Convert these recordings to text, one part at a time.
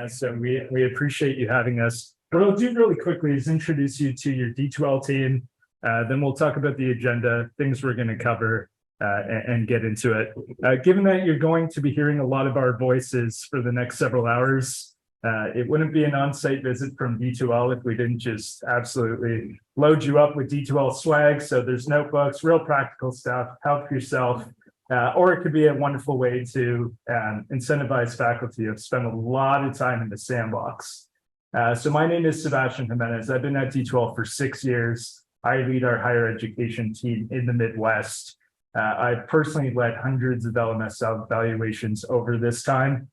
So we appreciate you having us. What I'll do really quickly is introduce you to your D2L team. Then we'll talk about the agenda, things we're going to cover, and get into it. Given that you're going to be hearing a lot of our voices for the next several hours, it wouldn't be an on-site visit from D2L if we didn't just absolutely load you up with D2L swag. So there's notebooks, real practical stuff, help yourself. Or it could be a wonderful way to incentivize faculty to spend a lot of time in the sandbox. So my name is Sebastian Jimenez. I've been at D2L for 6 years. I lead our higher education team in the Midwest. I've personally led hundreds of LMS evaluations over this time.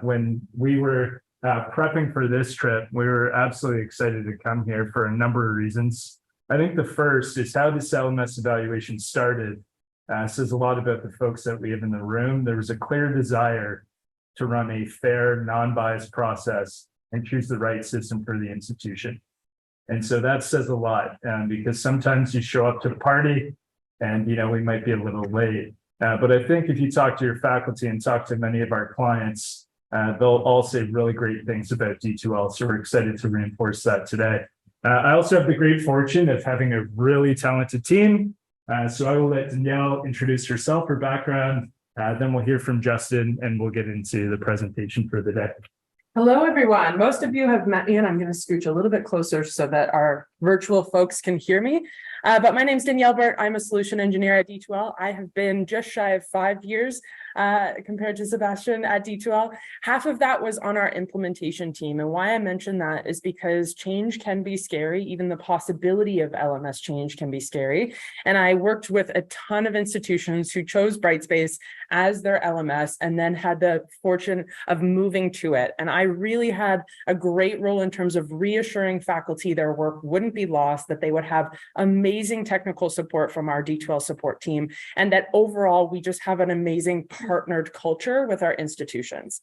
When we were prepping for this trip, we were absolutely excited to come here for a number of reasons. I think the first is how this LMS evaluation started. Says a lot about the folks that we have in the room. There was a clear desire to run a fair, non-biased process and choose the right system for the institution. And so that says a lot because sometimes you show up to the party and, we might be a little late. But I think if you talk to your faculty and talk to many of our clients, they'll all say really great things about D2L. So we're excited to reinforce that today. I also have the great fortune of having a really talented team. So I will let Danielle introduce herself, her background, then we'll hear from Justin and we'll get into the presentation for the day. Hello, everyone. Most of you have met me, and I'm going to scooch a little bit closer so that our virtual folks can hear me. But my name is Danielle Burt. I'm a solution engineer at D2L. I have been just shy of 5 years compared to Sebastian at D2L. Half of that was on our implementation team. And why I mention that is because change can be scary. Even the possibility of LMS change can be scary. And I worked with a ton of institutions who chose Brightspace as their LMS and then had the fortune of moving to it. And I really had a great role in terms of reassuring faculty their work wouldn't be lost, that they would have amazing technical support from our D2L support team, and that overall we just have an amazing partnered culture with our institutions.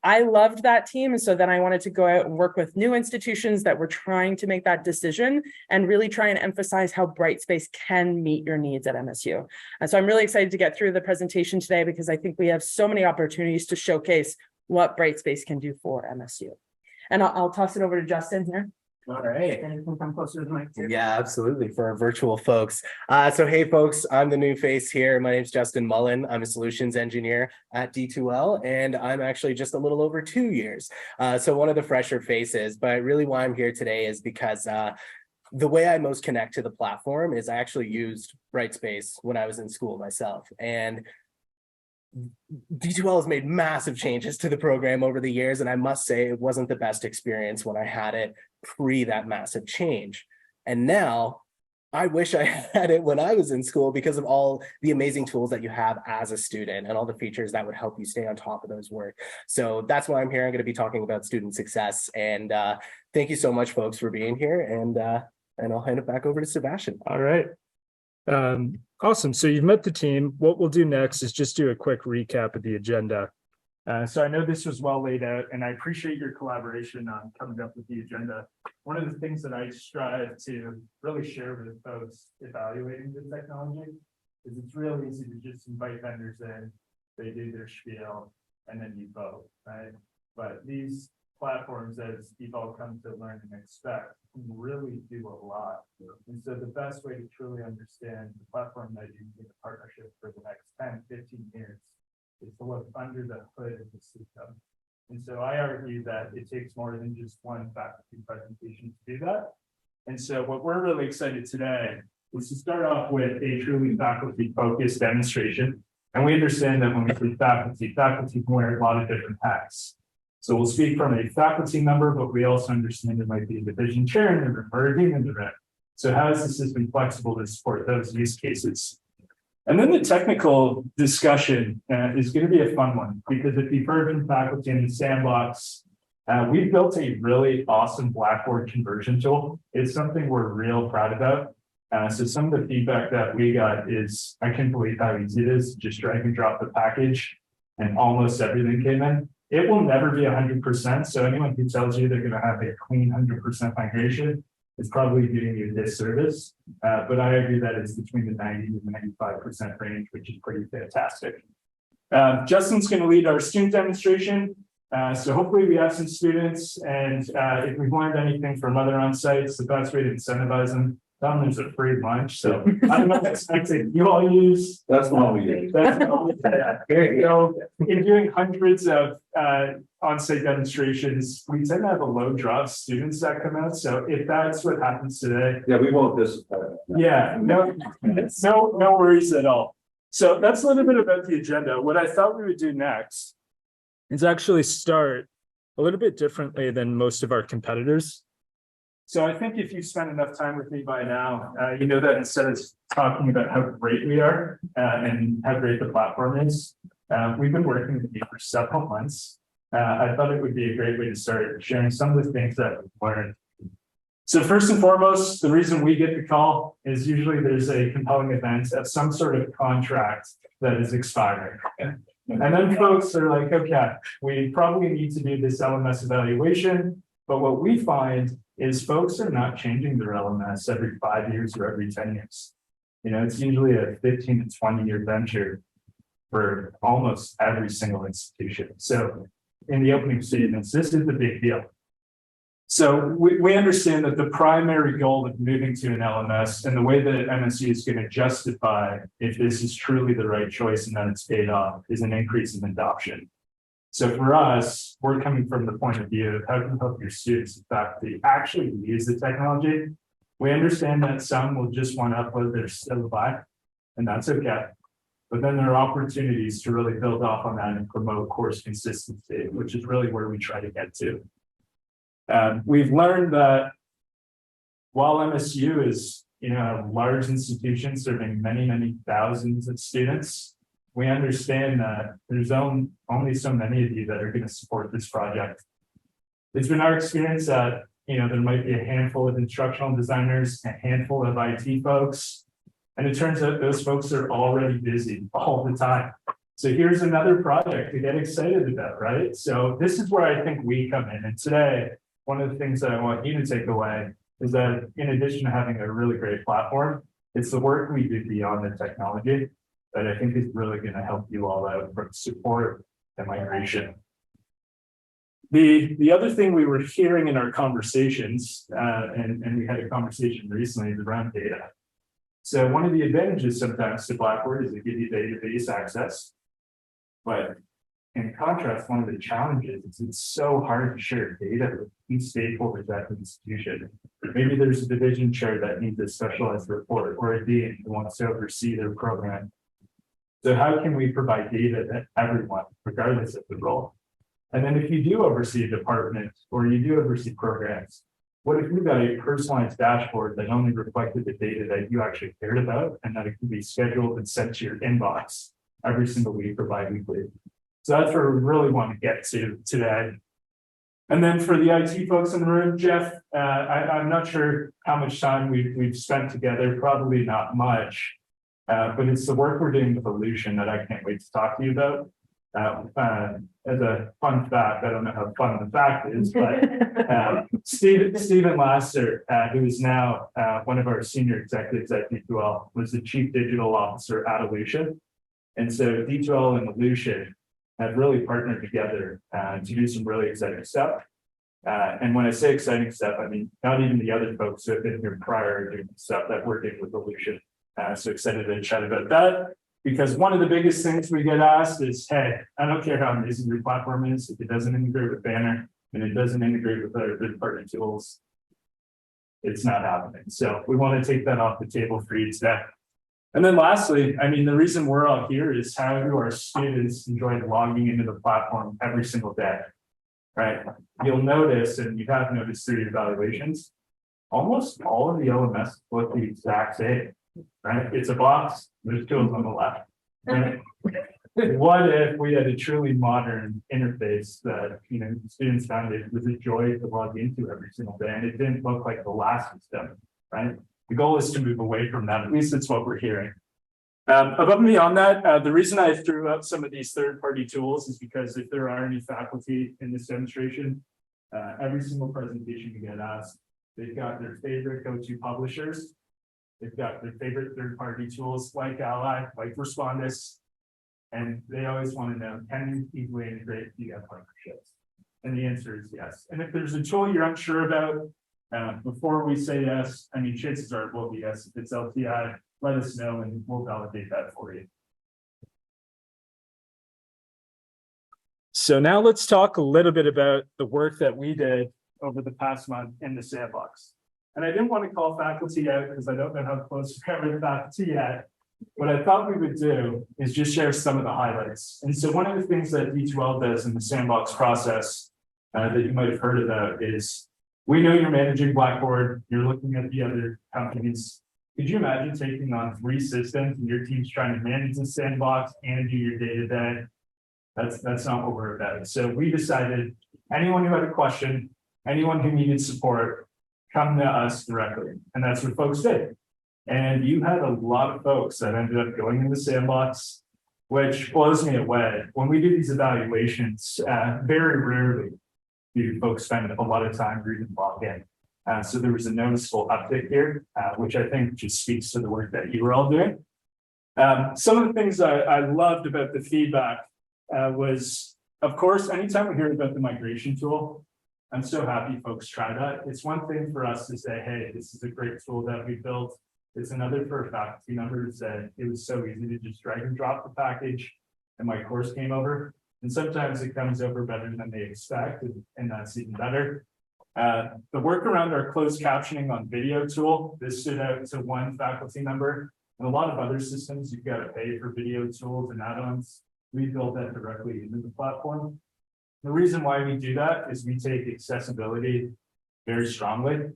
I loved that team, and so then I wanted to go out and work with new institutions that were trying to make that decision and really try and emphasize how Brightspace can meet your needs at MSU. And so I'm really excited to get through the presentation today because I think we have so many opportunities to showcase what Brightspace can do for MSU. And I'll toss it over to Justin here. All right. And you can come closer to the mic too. Yeah, absolutely. For our virtual folks. So hey, folks, I'm the new face here. My name's Justin Mullen. I'm a solutions engineer at D2L, and I'm actually just a little over 2 years. So one of the fresher faces, but really why I'm here today is because the way I most connect to the platform is I actually used Brightspace when I was in school myself. And D2L has made massive changes to the program over the years, and I must say it wasn't the best experience when I had it pre that massive change. And now I wish I had it when I was in school because of all the amazing tools that you have as a student and all the features that would help you stay on top of those work. So that's why I'm here. I'm going to be talking about student success. And thank you so much, folks, for being here. And I'll hand it back over to Sebastian. All right. Awesome. So you've met the team. What we'll do next is just do a quick recap of the agenda. So I know this was well laid out, and I appreciate your collaboration on coming up with the agenda. One of the things that I strive to really share with folks evaluating the technology is it's real easy to just invite vendors in, they do their spiel, and then you vote, right? But these platforms, as you've all come to learn and expect, can really do a lot. And so the best way to truly understand the platform that you need a partnership for the next 10, 15 years is to look under the hood of the system. And so I argue that it takes more than just one faculty presentation to do that. And so what we're really excited today is to start off with a truly faculty-focused demonstration. And we understand that when we say faculty can wear a lot of different hats. So we'll speak from a faculty member, but we also understand there might be a division chair in the room or a dean in the room. So how is the system flexible to support those use cases? And then the technical discussion is going to be a fun one because if you've heard from faculty in the sandbox, we've built a really awesome Blackboard conversion tool. It's something we're real proud about. So some of the feedback that we got is, I can't believe how easy it is, just drag and drop the package and almost everything came in. It will never be 100%. So anyone who tells you they're going to have a clean 100% migration is probably doing you a disservice. But I argue that it's between the 90 to 95% range, which is pretty fantastic. Justin's going to lead our student demonstration. So hopefully we have some students, and if we've learned anything from other on-sites, the best way to incentivize them, tell them there's a free lunch. So I don't know if that's something you all use. That's what we use. That's so in doing hundreds of on-site demonstrations, we tend to have a low draw of students that come out. So if that's what happens today, Yeah, we won't disappoint. yeah, no worries at all. So that's a little bit about the agenda. What I thought we would do next is actually start a little bit differently than most of our competitors. So I think if you've spent enough time with me by now, you know that instead of talking about how great we are and how great the platform is, we've been working with you for several months. I thought it would be a great way to start sharing some of the things that we've learned. So first and foremost, the reason we get the call is usually there's a compelling event of some sort of contract that is expiring. And then folks are like, okay, we probably need to do this LMS evaluation. But what we find is folks are not changing their LMS every 5 years or every 10 years. You know, it's usually a 15 to 20-year venture for almost every single institution. So in the opening statements, this is the big deal. So we understand that the primary goal of moving to an LMS and the way that MSU is going to justify if this is truly the right choice and that it's paid off is an increase in adoption. So for us, we're coming from the point of view of how can you help your students, in fact, they actually use the technology. We understand that some will just want to upload their syllabi, and that's okay. But then there are opportunities to really build off on that and promote course consistency, which is really where we try to get to. We've learned that while MSU is, you know, a large institution serving many, many thousands of students, we understand that there's only so many of you that are going to support this project. It's been our experience that, you know, there might be a handful of instructional designers, a handful of IT folks, and it turns out those folks are already busy all the time. So here's another project to get excited about, right? So this is where I think we come in. And today, one of the things that I want you to take away is that in addition to having a really great platform, it's the work we do beyond the technology that I think is really going to help you all out from support and migration. The other thing we were hearing in our conversations, and we had a conversation recently, is around data. So one of the advantages sometimes to Blackboard is they give you database access, but in contrast, one of the challenges is it's so hard to share data with key stakeholders at the institution. Maybe there's a division chair that needs a specialized report or a dean who wants to oversee their program. So how can we provide data to everyone, regardless of the role? And then if you do oversee a department or you do oversee programs, what if you've got a personalized dashboard that only reflected the data that you actually cared about and that it can be scheduled and sent to your inbox every single week or bi-weekly? So that's where we really want to get to today. And then for the IT folks in the room, Jeff, I'm not sure how much time we've spent together, probably not much, but it's the work we're doing with Illusion that I can't wait to talk to you about. As a fun fact, I don't know how fun the fact is, but Stephen Lasser, who is now one of our senior executives at D2L, was the chief digital officer at Illusion. And so D2L and Illusion have really partnered together to do some really exciting stuff. And when I say exciting stuff, I mean, not even the other folks who have been here prior are doing stuff that we're doing with Illusion. So excited to chat about that, because one of the biggest things we get asked is, hey, I don't care how amazing your platform is, if it doesn't integrate with Banner and it doesn't integrate with other third-party tools, it's not happening. So we want to take that off the table for you today. And then lastly, I mean, the reason we're all here is how do our students enjoy logging into the platform every single day, right? You'll notice, and you have noticed through your evaluations, almost all of the LMS look the exact same, right? It's a box, there's tools on the left. And what if we had a truly modern interface that, you know, students found it was a joy to log into every single day, and it didn't look like the last system, right? The goal is to move away from that. At least it's what we're hearing. Above and beyond that, the reason I threw up some of these third-party tools is because if there are any faculty in this demonstration, every single presentation you get asked, they've got their favorite go-to publishers. They've got their favorite third-party tools like Ally, like Respondus, and they always want to know, can you easily integrate if you have partnerships? And the answer is yes. And if there's a tool you're unsure about, before we say yes, I mean, chances are it will be yes. If it's LTI, let us know and we'll validate that for you. So now let's talk a little bit about the work that we did over the past month in the sandbox. And I didn't want to call faculty out because I don't know how close we are with faculty yet. What I thought we would do is just share some of the highlights. And so one of the things that D2L does in the sandbox process that you might have heard about is, we know you're managing Blackboard, you're looking at the other companies. Could you imagine taking on 3 systems and your team's trying to manage the sandbox and do your day-to-day? That's not what we're about. So we decided anyone who had a question, anyone who needed support, come to us directly. And that's what folks did. And you had a lot of folks that ended up going in the sandbox, which blows me away. When we do these evaluations, very rarely do folks spend a lot of time reading login. So there was a noticeable uptick here, which I think just speaks to the work that you were all doing. Some of the things I loved about the feedback was, of course, anytime we hear about the migration tool, I'm so happy folks try that. It's one thing for us to say, hey, this is a great tool that we built. It's another for a faculty member to say, it was so easy to just drag and drop the package and my course came over. And sometimes it comes over better than they expect, and that's even better. The work around our closed captioning on video tool, this stood out to one faculty member. And a lot of other systems, you've got to pay for video tools and add-ons. We built that directly into the platform. The reason why we do that is we take accessibility very strongly.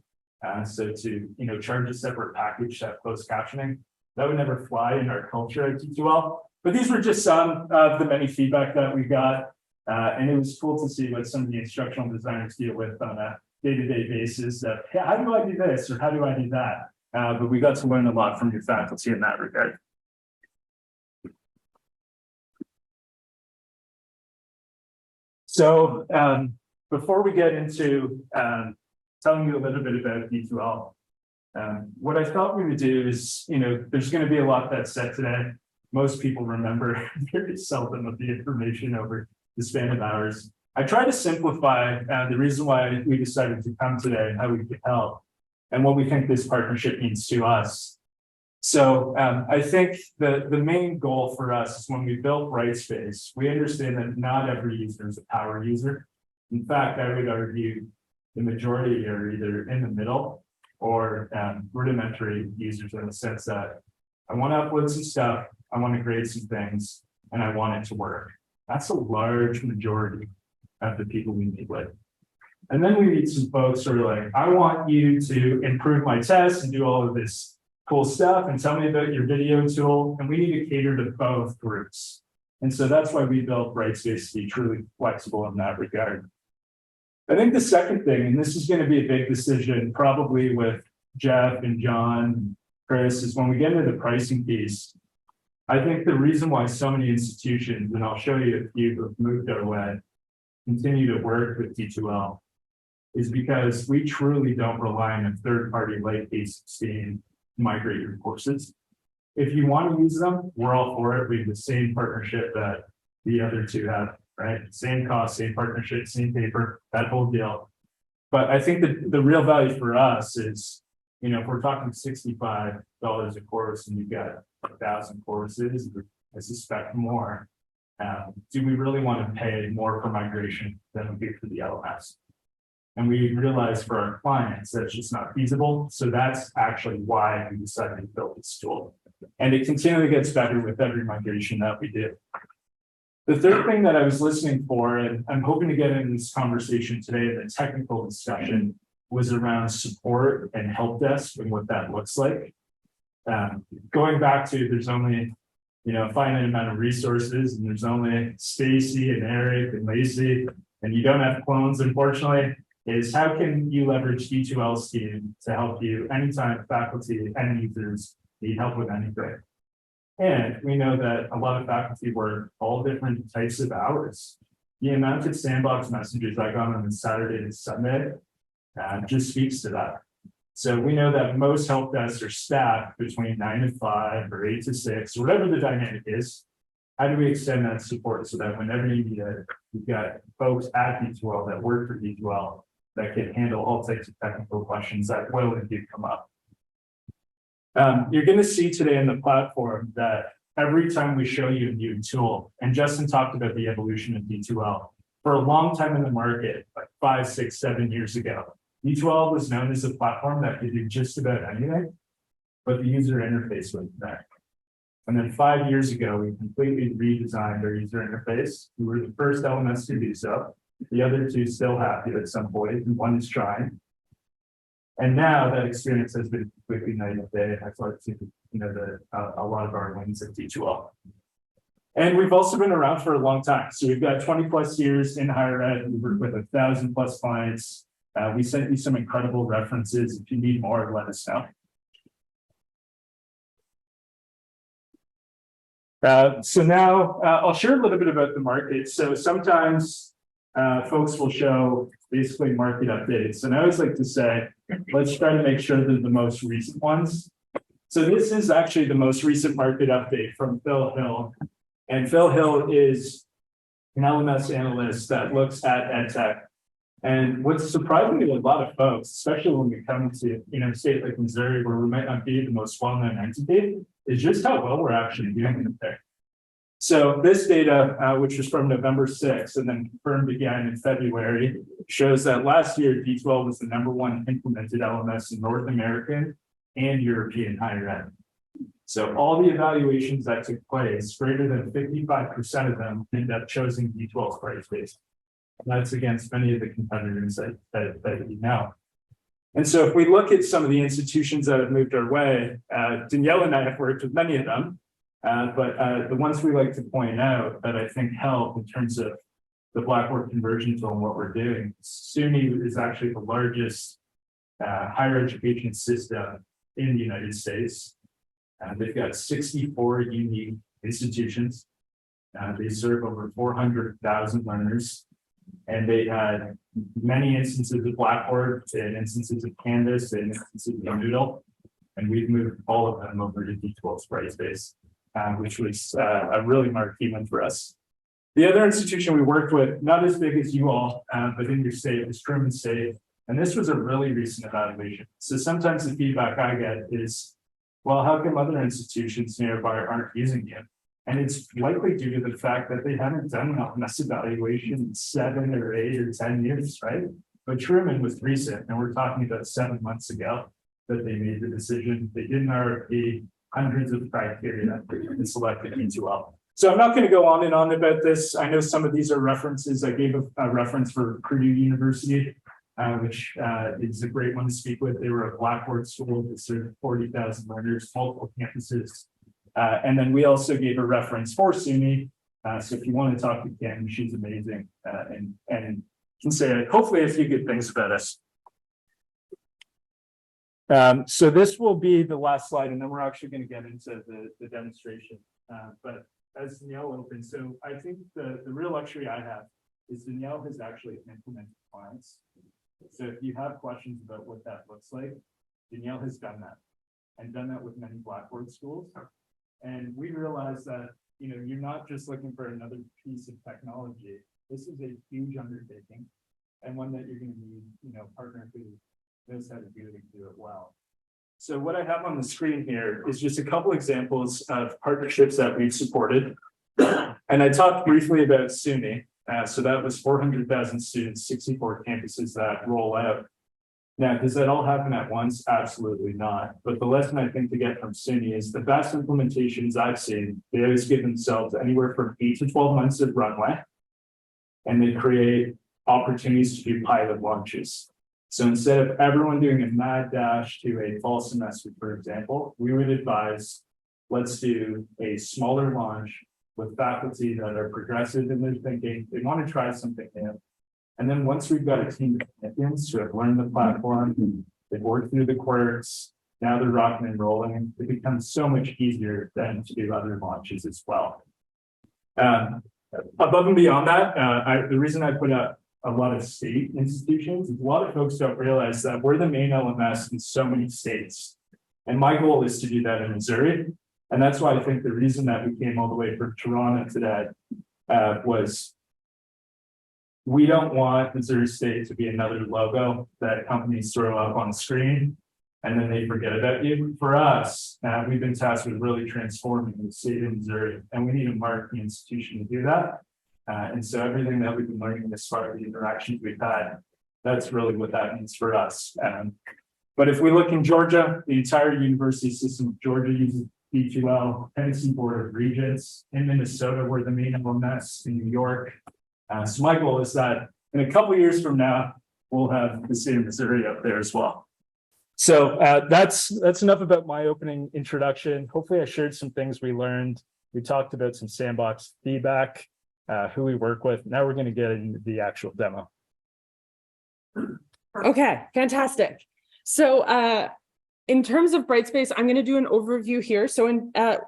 So to charge a separate package that closed captioning, that would never fly in our culture at D2L. But these were just some of the many feedback that we got. And it was cool to see what some of the instructional designers deal with on a day-to-day basis that, hey, how do I do this or how do I do that? But we got to learn a lot from your faculty in that regard. So before we get into telling you a little bit about D2L, what I thought we would do is, there's going to be a lot that's said today. Most people remember very seldom of the information over the span of hours. I try to simplify the reason why we decided to come today and how we could help and what we think this partnership means to us. So I think the main goal for us is when we built Brightspace, we understand that not every user is a power user. In fact, I would argue the majority are either in the middle or rudimentary users in the sense that I want to upload some stuff, I want to grade some things, and I want it to work. That's a large majority of the people we meet with. And then we meet some folks who are like, I want you to improve my tests and do all of this cool stuff and tell me about your video tool. And we need to cater to both groups. And so that's why we built Brightspace to be truly flexible in that regard. I think the second thing, and this is going to be a big decision, probably with Jeff and John, and Chris, is when we get into the pricing piece. I think the reason why so many institutions, and I'll show you a few who have moved our way, continue to work with D2L, is because we truly don't rely on a third-party like K16 to migrate your courses. If you want to use them, we're all for it. We have the same partnership that the other two have, right? Same cost, same partnership, same paper, that whole deal. But I think that the real value for us is, if we're talking $65 a course and you've got 1,000 courses, I suspect more, do we really want to pay more for migration than we do for the LMS? And we realize for our clients that's just not feasible. So that's actually why we decided to build this tool. And it continually gets better with every migration that we do. The third thing that I was listening for, and I'm hoping to get into this conversation today, the technical discussion, was around support and help desk and what that looks like. Going back to there's only a finite amount of resources, and there's only Stacy and Eric and Lacey, and you don't have clones, unfortunately, is how can you leverage D2L's team to help you anytime faculty and users need help with anything. And we know that a lot of faculty work all different types of hours. The amount of sandbox messages I got on Saturday and Sunday just speaks to that. So we know that most help desks are staffed between 9 to 5 or 8 to 6, or whatever the dynamic is. how do we extend that support so that whenever you need it, you've got folks at D2L that work for D2L that can handle all types of technical questions that will indeed come up. You're going to see today in the platform that every time we show you a new tool, and Justin talked about the evolution of D2L, for a long time in the market, like 5, 6, 7 years ago, D2L was known as a platform that could do just about anything, but the user interface was there. And then 5 years ago, we completely redesigned our user interface. We were the first LMS to do so. The other two still have to at some point, and one is trying. And now that experience has been completely night and day. I've started to, a lot of our wins at D2L. And we've also been around for a long time. So we've got 20 plus years in higher ed. We work with 1,000 plus clients. We sent you some incredible references. If you need more, let us know. So now I'll share a little bit about the market. So sometimes folks will show basically market updates. And I always like to say, let's try to make sure they're the most recent ones. So this is actually the most recent market update from Phil Hill. And Phil Hill is an LMS analyst that looks at EdTech. And what's surprising to a lot of folks, especially when we come to a state like Missouri, where we might not be the most well-known entity, is just how well we're actually doing there. So this data, which was from November 6th and then confirmed again in February, shows that last year D2L was the #1 implemented LMS in North American and European higher ed. So all the evaluations that took place, greater than 55% of them ended up choosing D2L's Brightspace. That's against many of the competitors that you know. And so if we look at some of the institutions that have moved our way, Danielle and I have worked with many of them, but the ones we like to point out that I think help in terms of the Blackboard conversion tool and what we're doing, SUNY is actually the largest higher education system in the United States. They've got 64 unique institutions. They serve over 400,000 learners. And they had many instances of Blackboard and instances of Canvas and instances of Moodle. And we've moved all of them over to D2L's Brightspace, which was a really marquee one for us. The other institution we worked with, not as big as you all, but in your state, is Truman State. And this was a really recent evaluation. So sometimes the feedback I get is, well, how come other institutions nearby aren't using it? And it's likely due to the fact that they haven't done an LMS evaluation in 7 or 8 or 10 years, right? But Truman was recent, and we're talking about 7 months ago that they made the decision. They did an RFP, hundreds of criteria, and selected D2L. So I'm not going to go on and on about this. I know some of these are references. I gave a reference for Purdue University, which is a great one to speak with. They were a Blackboard school that served 40,000 learners, multiple campuses. And then we also gave a reference for SUNY. So if you want to talk to Kim, she's amazing and can say hopefully a few good things about us. So this will be the last slide, and then we're actually going to get into the demonstration. But as Danielle opened, so I think the real luxury I have is Danielle has actually implemented clients. So if you have questions about what that looks like, Danielle has done that and done that with many Blackboard schools. And we realize that, you're not just looking for another piece of technology. This is a huge undertaking and one that you're going to need, a partner who knows how to do it and do it well. So what I have on the screen here is just a couple examples of partnerships that we've supported. And I talked briefly about SUNY. So that was 400,000 students, 64 campuses that roll out. Now, does that all happen at once? Absolutely not. But the lesson I think to get from SUNY is the best implementations I've seen, they always give themselves anywhere from 8 to 12 months of runway, and they create opportunities to do pilot launches. So instead of everyone doing a mad dash to a fall semester, for example, we would advise, let's do a smaller launch with faculty that are progressive in their thinking. They want to try something new. And then once we've got a team of champions who have learned the platform, they've worked through the quirks, now they're rocking and rolling, it becomes so much easier than to do other launches as well. Above and beyond that, the reason I put up a lot of state institutions is a lot of folks don't realize that we're the main LMS in so many states. And my goal is to do that in Missouri. And that's why I think the reason that we came all the way from Toronto today was we don't want Missouri State to be another logo that companies throw up on the screen and then they forget about you. For us, we've been tasked with really transforming the state of Missouri, and we need a marketing institution to do that. And so everything that we've been learning as far as the interactions we've had, that's really what that means for us. But if we look in Georgia, the entire university system of Georgia uses D2L, Tennessee Board of Regents. In Minnesota, we're the main LMS. In New York. So my goal is that in a couple of years from now, we'll have the state of Missouri up there as well. So that's enough about my opening introduction. Hopefully I shared some things we learned. We talked about some sandbox feedback, who we work with. Now we're going to get into the actual demo. Okay, fantastic. So in terms of Brightspace, I'm going to do an overview here. So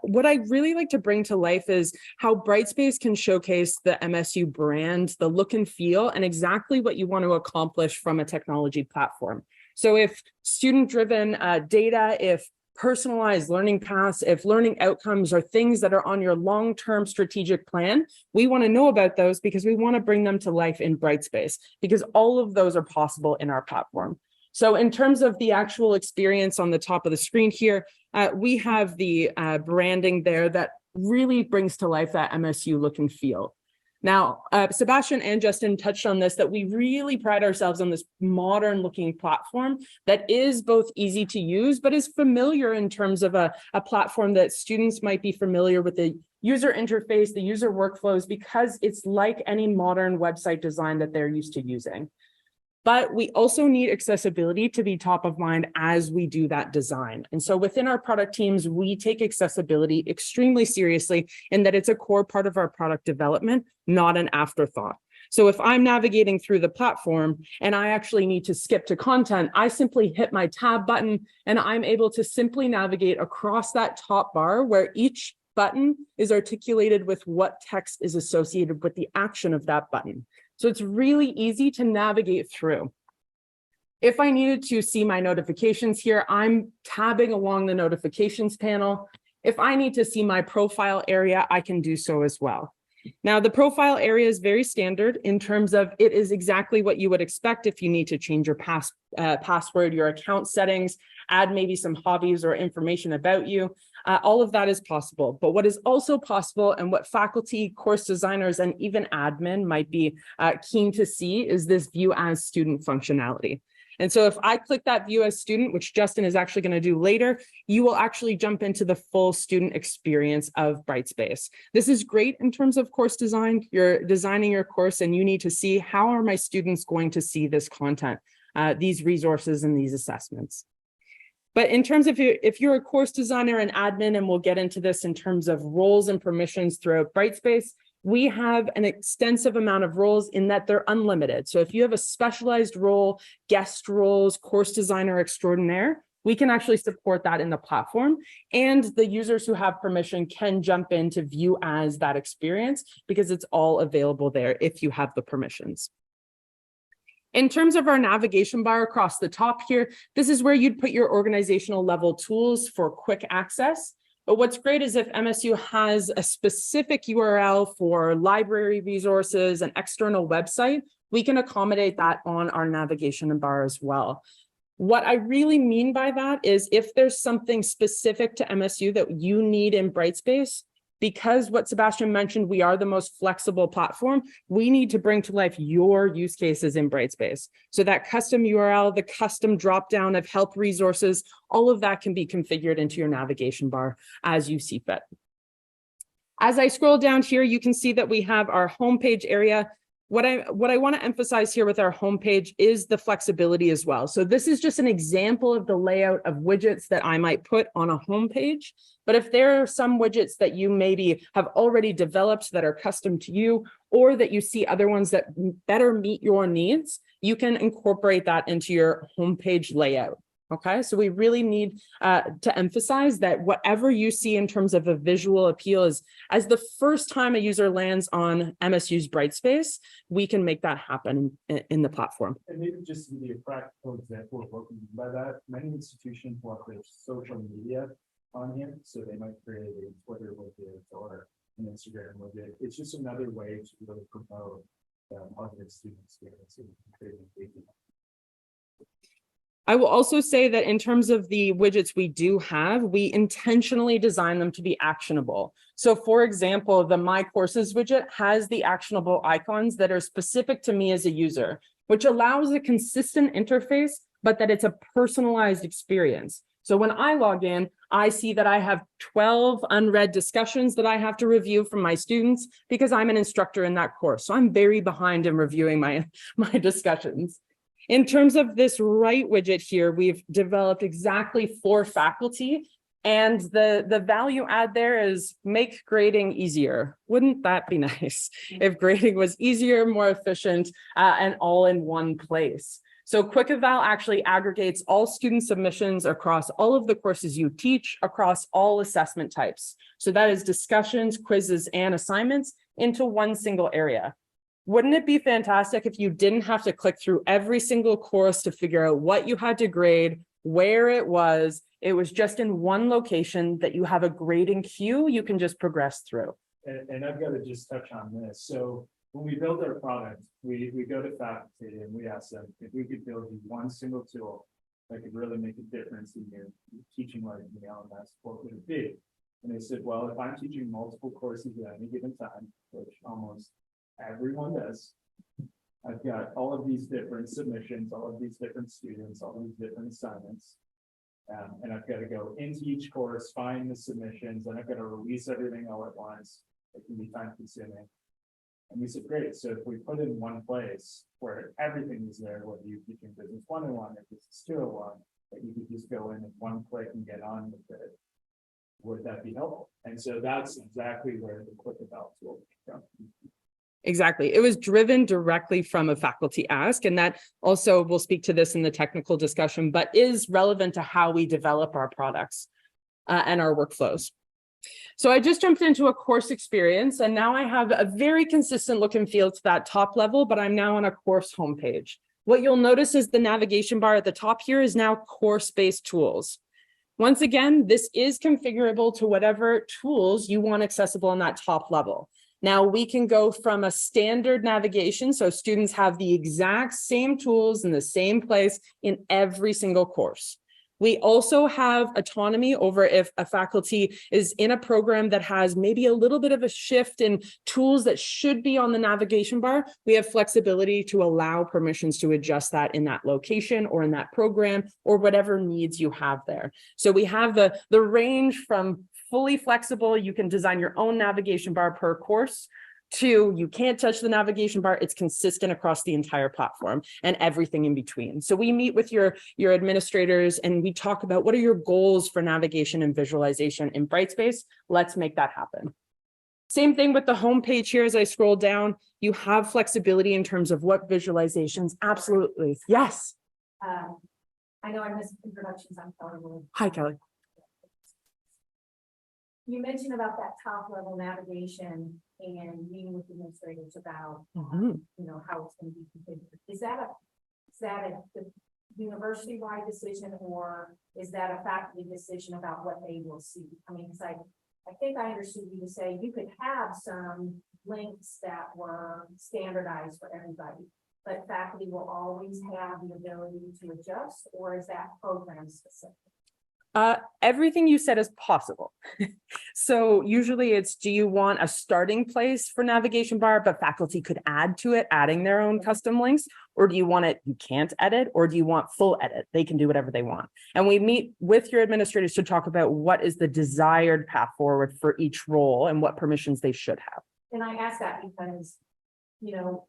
what I really like to bring to life is how Brightspace can showcase the MSU brand, the look and feel, and exactly what you want to accomplish from a technology platform. So if student-driven data, if personalized learning paths, if learning outcomes are things that are on your long-term strategic plan, we want to know about those because we want to bring them to life in Brightspace, because all of those are possible in our platform. So in terms of the actual experience on the top of the screen here, we have the branding there that really brings to life that MSU look and feel. Now, Sebastian and Justin touched on this, that we really pride ourselves on this modern looking platform that is both easy to use, but is familiar in terms of a platform that students might be familiar with the user interface, the user workflows, because it's like any modern website design that they're used to using. But we also need accessibility to be top of mind as we do that design. And so within our product teams, we take accessibility extremely seriously in that it's a core part of our product development, not an afterthought. So if I'm navigating through the platform and I actually need to skip to content, I simply hit my tab button and I'm able to simply navigate across that top bar where each button is articulated with what text is associated with the action of that button. So it's really easy to navigate through. If I needed to see my notifications here, I'm tabbing along the notifications panel. If I need to see my profile area, I can do so as well. Now, the profile area is very standard in terms of it is exactly what you would expect if you need to change your password, your account settings, add maybe some hobbies or information about you. All of that is possible. But what is also possible and what faculty, course designers, and even admin might be keen to see is this view as student functionality. And so if I click that view as student, which Justin is actually going to do later, you will actually jump into the full student experience of Brightspace. This is great in terms of course design. You're designing your course and you need to see how are my students going to see this content, these resources and these assessments. But in terms of if you're a course designer and admin, and we'll get into this in terms of roles and permissions throughout Brightspace, we have an extensive amount of roles in that they're unlimited. So if you have a specialized role, guest roles, course designer extraordinaire, we can actually support that in the platform. And the users who have permission can jump in to view as that experience because it's all available there if you have the permissions. In terms of our navigation bar across the top here, this is where you'd put your organizational level tools for quick access. But what's great is if MSU has a specific URL for library resources and external website, we can accommodate that on our navigation bar as well. What I really mean by that is if there's something specific to MSU that you need in Brightspace, because what Sebastian mentioned, we are the most flexible platform, we need to bring to life your use cases in Brightspace. So that custom URL, the custom dropdown of help resources, all of that can be configured into your navigation bar as you see fit. As I scroll down here, you can see that we have our homepage area. What I want to emphasize here with our homepage is the flexibility as well. So this is just an example of the layout of widgets that I might put on a homepage. But if there are some widgets that you maybe have already developed that are custom to you, or that you see other ones that better meet your needs, you can incorporate that into your homepage layout. Okay, so we really need to emphasize that whatever you see in terms of a visual appeal is as the first time a user lands on MSU's Brightspace, we can make that happen in the platform. And maybe just to be a practical example of what we mean by that, many institutions want their social media on here, so they might create a Twitter widget or an Instagram widget. It's just another way to really promote positive student experience and create engagement. I will also say that in terms of the widgets we do have, we intentionally design them to be actionable. So for example, the My Courses widget has the actionable icons that are specific to me as a user, which allows a consistent interface, but that it's a personalized experience. So when I log in, I see that I have 12 unread discussions that I have to review from my students because I'm an instructor in that course. So I'm very behind in reviewing my discussions. In terms of this right widget here, we've developed exactly for faculty, and the value add there is make grading easier. Wouldn't that be nice if grading was easier, more efficient, and all in one place? So Quick Eval actually aggregates all student submissions across all of the courses you teach across all assessment types. So that is discussions, quizzes, and assignments into one single area. Wouldn't it be fantastic if you didn't have to click through every single course to figure out what you had to grade, where it was just in one location that you have a grading queue you can just progress through. And I've got to just touch on this. So when we build our product, we go to faculty and we ask them if we could build you one single tool that could really make a difference in your teaching life in the LMS, what would it be? And they said, well, if I'm teaching multiple courses at any given time, which almost everyone does, I've got all of these different submissions, all of these different students, all of these different assignments. And I've got to go into each course, find the submissions, and I've got to release everything all at once. It can be time consuming. And we said, great. So if we put it in one place where everything is there, whether you're teaching business 101 or business 201, that you could just go in and one click and get on with it, would that be helpful? And so that's exactly where the Quick Eval tool came from. Exactly. It was driven directly from a faculty ask, and that also will speak to this in the technical discussion, but is relevant to how we develop our products and our workflows. So I just jumped into a course experience, and now I have a very consistent look and feel to that top level, but I'm now on a course homepage. What you'll notice is the navigation bar at the top here is now course-based tools. Once again, this is configurable to whatever tools you want accessible on that top level. Now we can go from a standard navigation, so students have the exact same tools in the same place in every single course. We also have autonomy over if a faculty is in a program that has maybe a little bit of a shift in tools that should be on the navigation bar. We have flexibility to allow permissions to adjust that in that location or in that program or whatever needs you have there. So we have the range from fully flexible, you can design your own navigation bar per course, to you can't touch the navigation bar, it's consistent across the entire platform and everything in between. So we meet with your administrators and we talk about what are your goals for navigation and visualization in Brightspace. Let's make that happen. Same thing with the homepage here. As I scroll down, you have flexibility in terms of what visualizations. Absolutely. Yes. I know I missed introductions. I'm Kelly. Hi, Kelly. You mentioned about that top level navigation and meeting with administrators about, you know, how it's going to be configured. Is that a university-wide decision, or is that a faculty decision about what they will see? I mean, because I think I understood you to say you could have some links that were standardized for everybody, but faculty will always have the ability to adjust, or is that program specific? Everything you said is possible. So usually it's, do you want a starting place for navigation bar, but faculty could add to it, adding their own custom links? Or do you want it, you can't edit, or do you want full edit? They can do whatever they want. And we meet with your administrators to talk about what is the desired path forward for each role and what permissions they should have. And I ask that because, you know,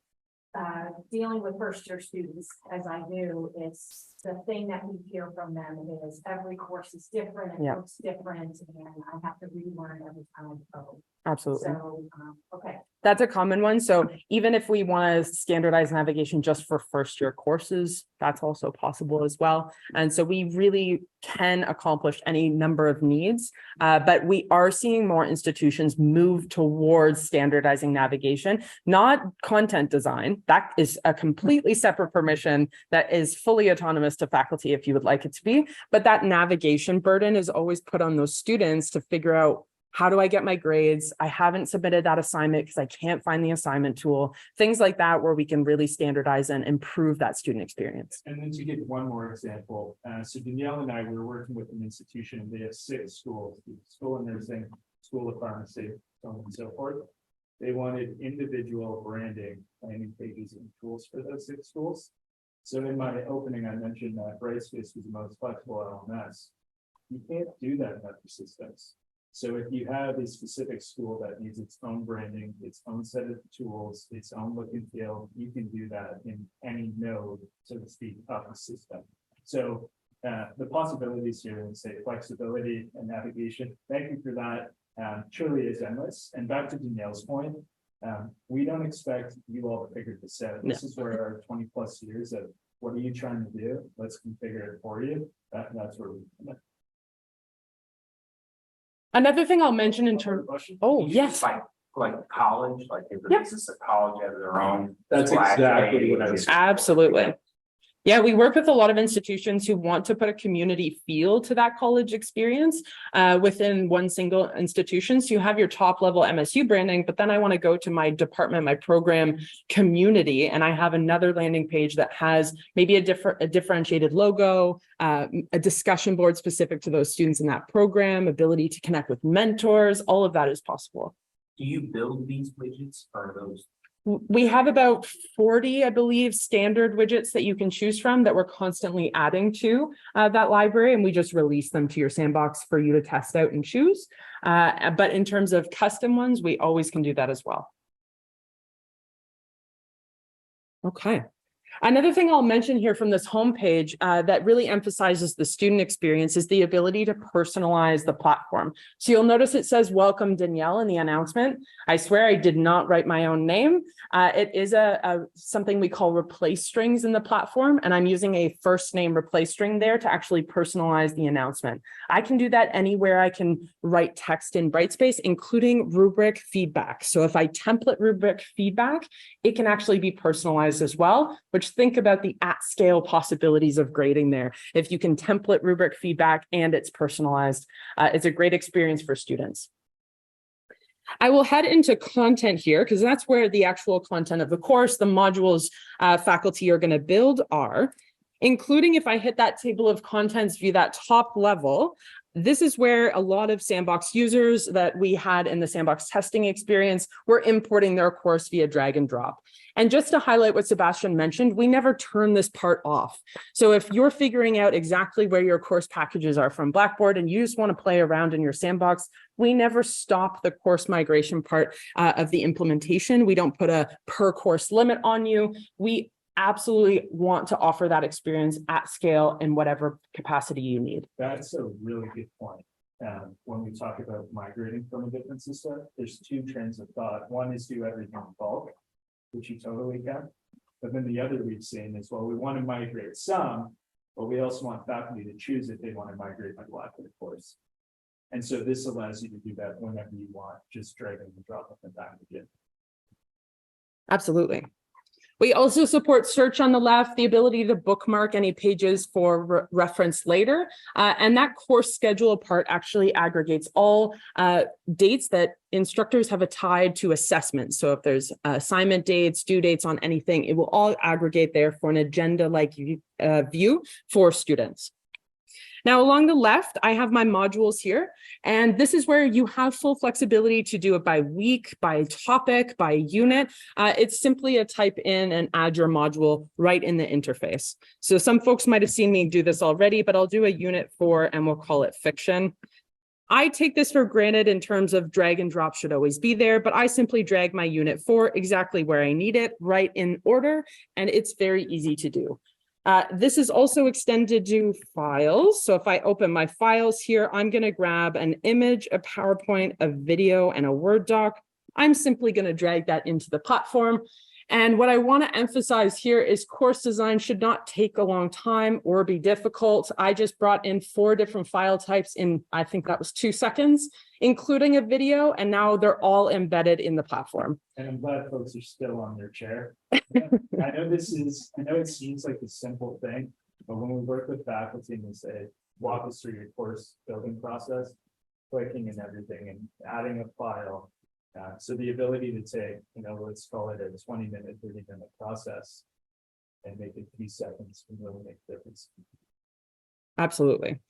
dealing with first year students, as I do, it's the thing that we hear from them is every course is different, it looks different, and I have to relearn every time I go. Absolutely. So, okay. That's a common one. So even if we want to standardize navigation just for first year courses, that's also possible as well. And so we really can accomplish any number of needs, but we are seeing more institutions move towards standardizing navigation, not content design. That is a completely separate permission that is fully autonomous to faculty if you would like it to be. But that navigation burden is always put on those students to figure out, how do I get my grades? I haven't submitted that assignment because I can't find the assignment tool, things like that, where we can really standardize and improve that student experience. And then to give one more example, so Danielle and I were working with an institution, and they have 6 schools, school of nursing, school of pharmacy, so on and so forth. They wanted individual branding, landing pages and tools for those 6 schools. So in my opening, I mentioned that Brightspace was the most flexible LMS. You can't do that in other systems. So if you have a specific school that needs its own branding, its own set of tools, its own look and feel, you can do that in any node, so to speak, of the system. So the possibilities here, and say flexibility and navigation, thank you for that, truly is endless. And back to Danielle's point, we don't expect you all to figure this out. This is where our 20+ years of what are you trying to do? Let's configure it for you. That's where we come in. Another thing I'll mention in terms, oh, yes. Like college, like if Yep. it's just a college has their own. That's exactly what I was. Absolutely. Yeah, we work with a lot of institutions who want to put a community feel to that college experience within one single institution. So you have your top level MSU branding, but then I want to go to my department, my program community, and I have another landing page that has maybe a differentiated logo, a discussion board specific to those students in that program, ability to connect with mentors, all of that is possible. Do you build these widgets or those? We have about 40, I believe, standard widgets that you can choose from that we're constantly adding to that library, and we just release them to your sandbox for you to test out and choose. But in terms of custom ones, we always can do that as well. Okay. Another thing I'll mention here from this homepage that really emphasizes the student experience is the ability to personalize the platform. So you'll notice it says, "Welcome Danielle" in the announcement. I swear I did not write my own name. It is something we call replace strings in the platform, and I'm using a first name replace string there to actually personalize the announcement. I can do that anywhere I can write text in Brightspace, including rubric feedback. So if I template rubric feedback, it can actually be personalized as well, which think about the at-scale possibilities of grading there. If you can template rubric feedback and it's personalized, it's a great experience for students. I will head into content here because that's where the actual content of the course, the modules faculty are going to build are, including if I hit that table of contents view, that top level. This is where a lot of Sandbox users that we had in the Sandbox testing experience were importing their course via drag and drop. And just to highlight what Sebastian mentioned, we never turn this part off. So if you're figuring out exactly where your course packages are from Blackboard and you just want to play around in your Sandbox, we never stop the course migration part of the implementation. We don't put a per course limit on you. We absolutely want to offer that experience at scale in whatever capacity you need. That's a really good point. When we talk about migrating from a different system, there's 2 trains of thought. One is do everything in bulk, which you totally can. But then the other we've seen is, well, we want to migrate some, but we also want faculty to choose if they want to migrate by Blackboard course. And so this allows you to do that whenever you want, just drag and drop them back again. Absolutely. We also support search on the left, the ability to bookmark any pages for reference later. And that course schedule part actually aggregates all dates that instructors have tied to assessments. So if there's assignment dates, due dates on anything, it will all aggregate there for an agenda-like view for students. Now, along the left, I have my modules here, and this is where you have full flexibility to do it by week, by topic, by unit. It's simply a type in and add your module right in the interface. So some folks might have seen me do this already, but I'll do a unit 4 and we'll call it fiction. I take this for granted in terms of drag and drop should always be there, but I simply drag my unit 4 exactly where I need it, right in order, and it's very easy to do. This is also extended to files. So if I open my files here, I'm going to grab an image, a PowerPoint, a video, and a Word doc. I'm simply going to drag that into the platform. And what I want to emphasize here is course design should not take a long time or be difficult. I just brought in 4 different file types in, I think that was 2 seconds, including a video, and now they're all embedded in the platform. And I'm glad folks are still on their chair. I know it seems like a simple thing, but when we work with faculty and we say, walk us through your course building process, clicking and everything and adding a file. So the ability to take, let's call it a 20-minute, 30-minute process and make it 3 seconds can really make a difference. Absolutely.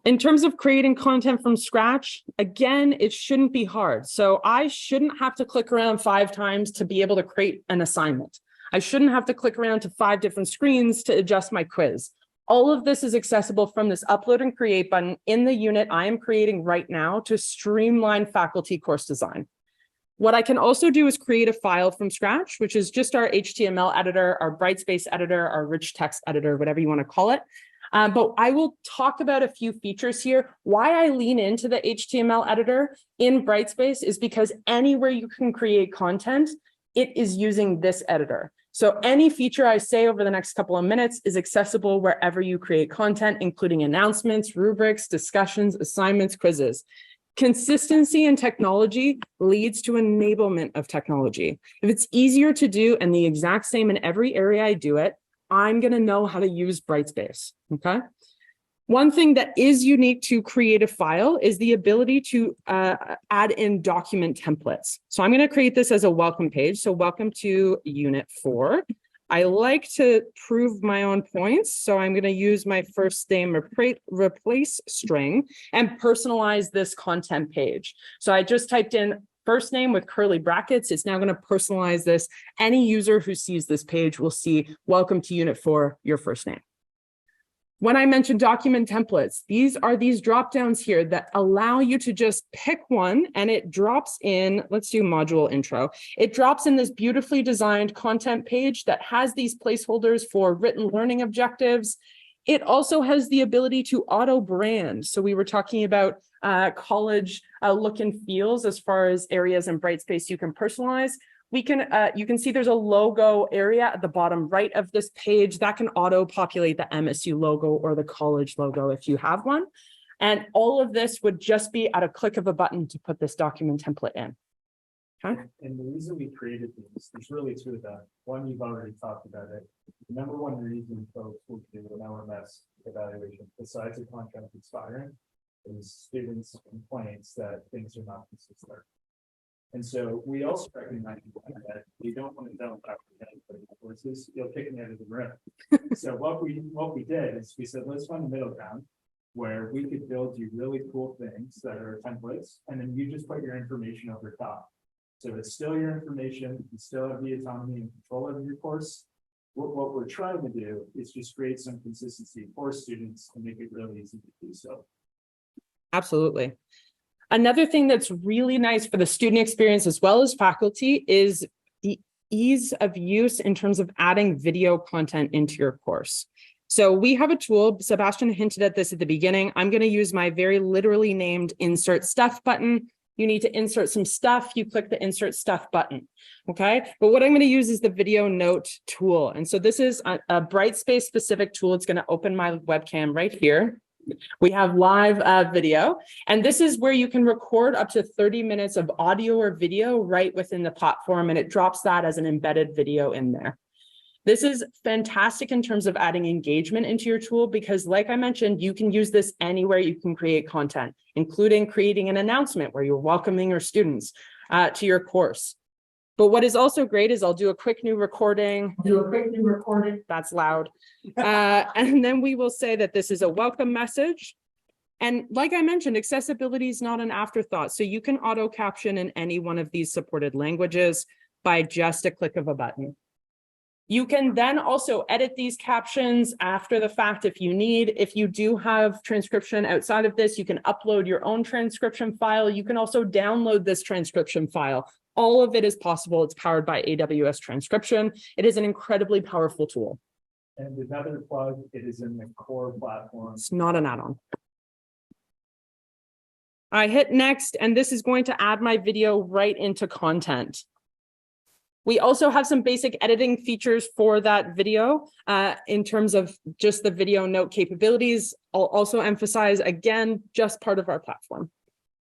In terms of creating content from scratch, again, it shouldn't be hard. So I shouldn't have to click around 5 times to be able to create an assignment. I shouldn't have to click around to 5 different screens to adjust my quiz. All of this is accessible from this upload and create button in the unit I am creating right now to streamline faculty course design. What I can also do is create a file from scratch, which is just our HTML editor, our Brightspace editor, our rich text editor, whatever you want to call it. But I will talk about a few features here. Why I lean into the HTML editor in Brightspace is because anywhere you can create content, it is using this editor. So any feature I say over the next couple of minutes is accessible wherever you create content, including announcements, rubrics, discussions, assignments, quizzes. Consistency in technology leads to enablement of technology. If it's easier to do and the exact same in every area I do it, I'm going to know how to use Brightspace, okay? One thing that is unique to create a file is the ability to add in document templates. So I'm going to create this as a welcome page. So welcome to Unit 4. I like to prove my own points. So I'm going to use my first name replace string and personalize this content page. So I just typed in first name with curly brackets. It's now going to personalize this. Any user who sees this page will see welcome to Unit 4, your first name. When I mentioned document templates, these are these drop downs here that allow you to just pick one and it drops in, let's do module intro. It drops in this beautifully designed content page that has these placeholders for written learning objectives. It also has the ability to auto brand. So we were talking about college look and feels as far as areas in Brightspace you can personalize. You can see there's a logo area at the bottom right of this page that can auto populate the MSU logo or the college logo if you have one. And all of this would just be at a click of a button to put this document template in. Okay. And the reason we created these, there's really 2 of them. One, you've already talked about it. The number 1 reason folks will do an LMS evaluation, besides the content expiring, is students' complaints that things are not consistent. And so we also recognize that you don't want to dump out the courses, you'll kick them out of the room. So what we did is we said, let's find a middle ground where we could build you really cool things that are templates, and then you just put your information over top. So it's still your information, you still have the autonomy and control over your course. What we're trying to do is just create some consistency for students and make it really easy to do so. Absolutely. Another thing that's really nice for the student experience as well as faculty is the ease of use in terms of adding video content into your course. So we have a tool, Sebastian hinted at this at the beginning. I'm going to use my very literally named insert stuff button. You need to insert some stuff, you click the insert stuff button, okay? But what I'm going to use is the video note tool. And so this is a Brightspace specific tool. It's going to open my webcam right here. We have live video, and this is where you can record up to 30 minutes of audio or video right within the platform, and it drops that as an embedded video in there. This is fantastic in terms of adding engagement into your tool because, like I mentioned, you can use this anywhere you can create content, including creating an announcement where you're welcoming your students to your course. But what is also great is I'll do a quick new recording. That's loud. And then we will say that this is a welcome message. And like I mentioned, accessibility is not an afterthought. So you can auto caption in any one of these supported languages by just a click of a button. You can then also edit these captions after the fact if you need. If you do have transcription outside of this, you can upload your own transcription file. You can also download this transcription file. All of it is possible. It's powered by AWS transcription. It is an incredibly powerful tool. And another plug, it is in the core platform. It's not an add-on. I hit next, and this is going to add my video right into content. We also have some basic editing features for that video in terms of just the video note capabilities. I'll also emphasize, again, just part of our platform.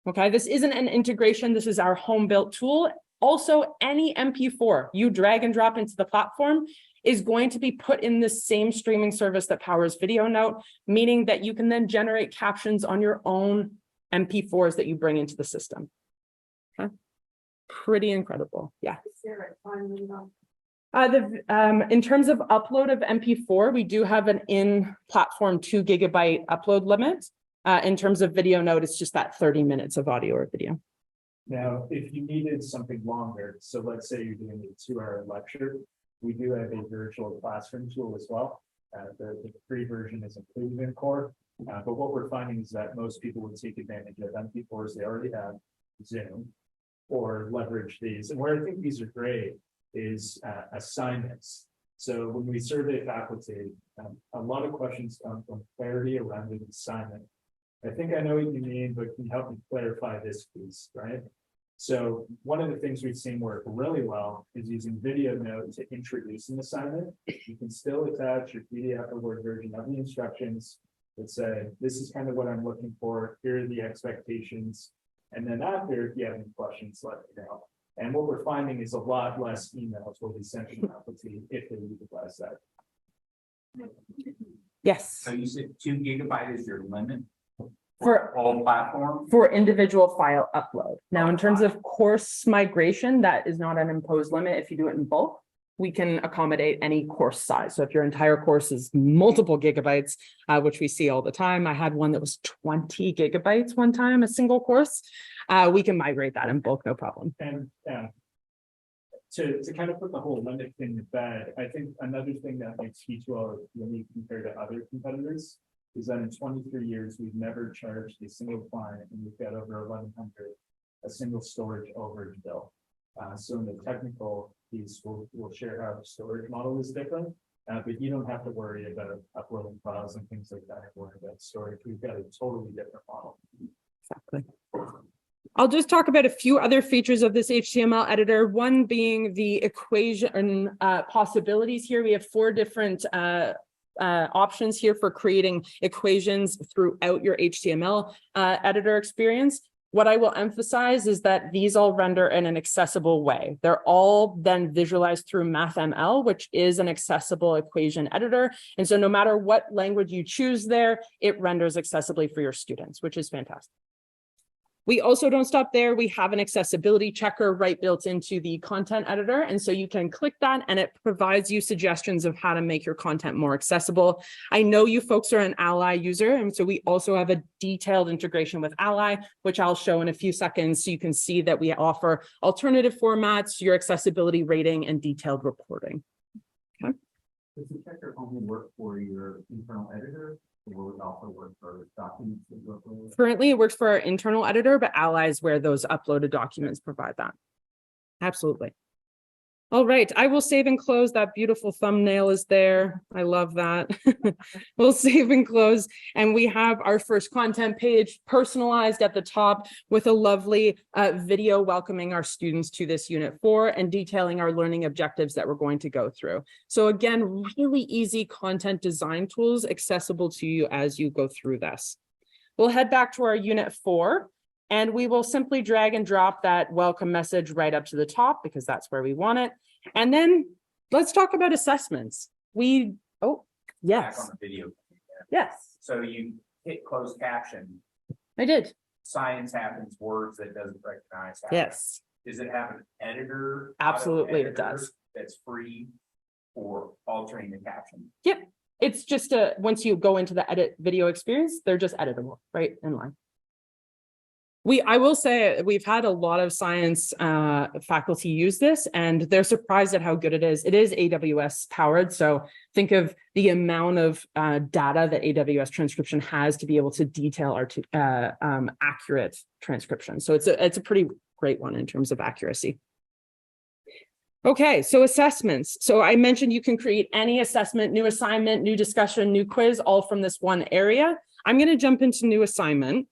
Okay, this isn't an integration. This is our home-built tool. Also, any MP4 you drag and drop into the platform is going to be put in the same streaming service that powers Video Note, meaning that you can then generate captions on your own MP4s that you bring into the system. Okay. Pretty incredible. Yeah. In terms of upload of MP4, we do have an in-platform 2 GB upload limit. In terms of Video Note, it's just that 30 minutes of audio or video. Now, if you needed something longer, so let's say you're doing a 2-hour lecture, we do have a virtual classroom tool as well. The free version is included in Core, but what we're finding is that most people would take advantage of MP4s they already have, Zoom, or leverage these. And where I think these are great is assignments. So when we survey faculty, a lot of questions come from clarity around an assignment. I think I know what you mean, but can you help me clarify this piece, right? So one of the things we've seen work really well is using Video Note to introduce an assignment. You can still attach your PDF or Word version of the instructions that say, this is kind of what I'm looking for. Here are the expectations. And then after, if you have any questions, let me know. And what we're finding is a lot less emails will be sent to the faculty if they utilize that. Yes. So you said 2 GB is your limit For all platforms? for individual file upload. Now, in terms of course migration, that is not an imposed limit. If you do it in bulk, we can accommodate any course size. So if your entire course is multiple gigabytes, which we see all the time, I had one that was 20 gigabytes one time, a single course, we can migrate that in bulk, no problem. And to kind of put the whole limit thing to bed, I think another thing that makes D2L unique compared to other competitors is that in 23 years, we've never charged a single client, and we've got over 1,100, a single storage overage bill. So in the technical piece, we'll share how the storage model is different, but you don't have to worry about uploading files and things like that. Worry about storage. We've got a totally different model. Exactly. I'll just talk about a few other features of this HTML editor, one being the equation possibilities here. We have 4 different options here for creating equations throughout your HTML editor experience. What I will emphasize is that these all render in an accessible way. They're all then visualized through MathML, which is an accessible equation editor. And so no matter what language you choose there, it renders accessibly for your students, which is fantastic. We also don't stop there. We have an accessibility checker right built into the content editor. And so you can click that and it provides you suggestions of how to make your content more accessible. I know you folks are an Ally user. And so we also have a detailed integration with Ally, which I'll show in a few seconds. So you can see that we offer alternative formats, your accessibility rating, and detailed reporting. Okay. Does the checker only work for your internal editor? Or will it also work for documents that you upload? Currently, it works for our internal editor, but Ally is where those uploaded documents provide that. Absolutely. All right, I will save and close. That beautiful thumbnail is there. I love that. We'll save and close. And we have our first content page personalized at the top with a lovely video welcoming our students to this Unit 4 and detailing our learning objectives that we're going to go through. So again, really easy content design tools accessible to you as you go through this. We'll head back to our Unit 4. And we will simply drag and drop that welcome message right up to the top because that's where we want it. And then let's talk about assessments. Back on Yes, the video. yes, So you hit closed caption, I did. science happens, words that doesn't recognize. happen. Yes, Does it have an editor? Absolutely, it auto editor does. That's free for altering the caption. yep. It's just once you go into the edit video experience, they're just editable right in line. I will say we've had a lot of science faculty use this and they're surprised at how good it is. It is AWS powered. So think of the amount of data that AWS transcription has to be able to detail our accurate transcription. So it's a pretty great one in terms of accuracy. Okay, so assessments. So I mentioned you can create any assessment, new assignment, new discussion, new quiz, all from this one area. I'm going to jump into new assignment.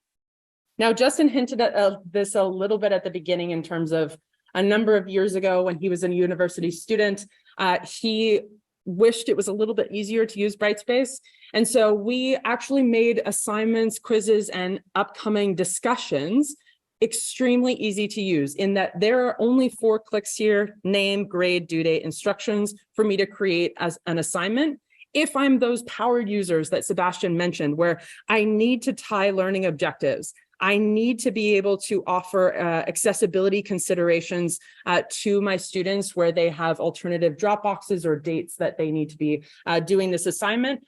Now, Justin hinted at this a little bit at the beginning in terms of a number of years ago when he was a university student, he wished it was a little bit easier to use Brightspace. And so we actually made assignments, quizzes, and upcoming discussions extremely easy to use in that there are only 4 clicks here: name, grade, due date, instructions for me to create as an assignment. If I'm those powered users that Sebastian mentioned, where I need to tie learning objectives, I need to be able to offer accessibility considerations to my students where they have alternative drop boxes or dates that they need to be doing this assignment,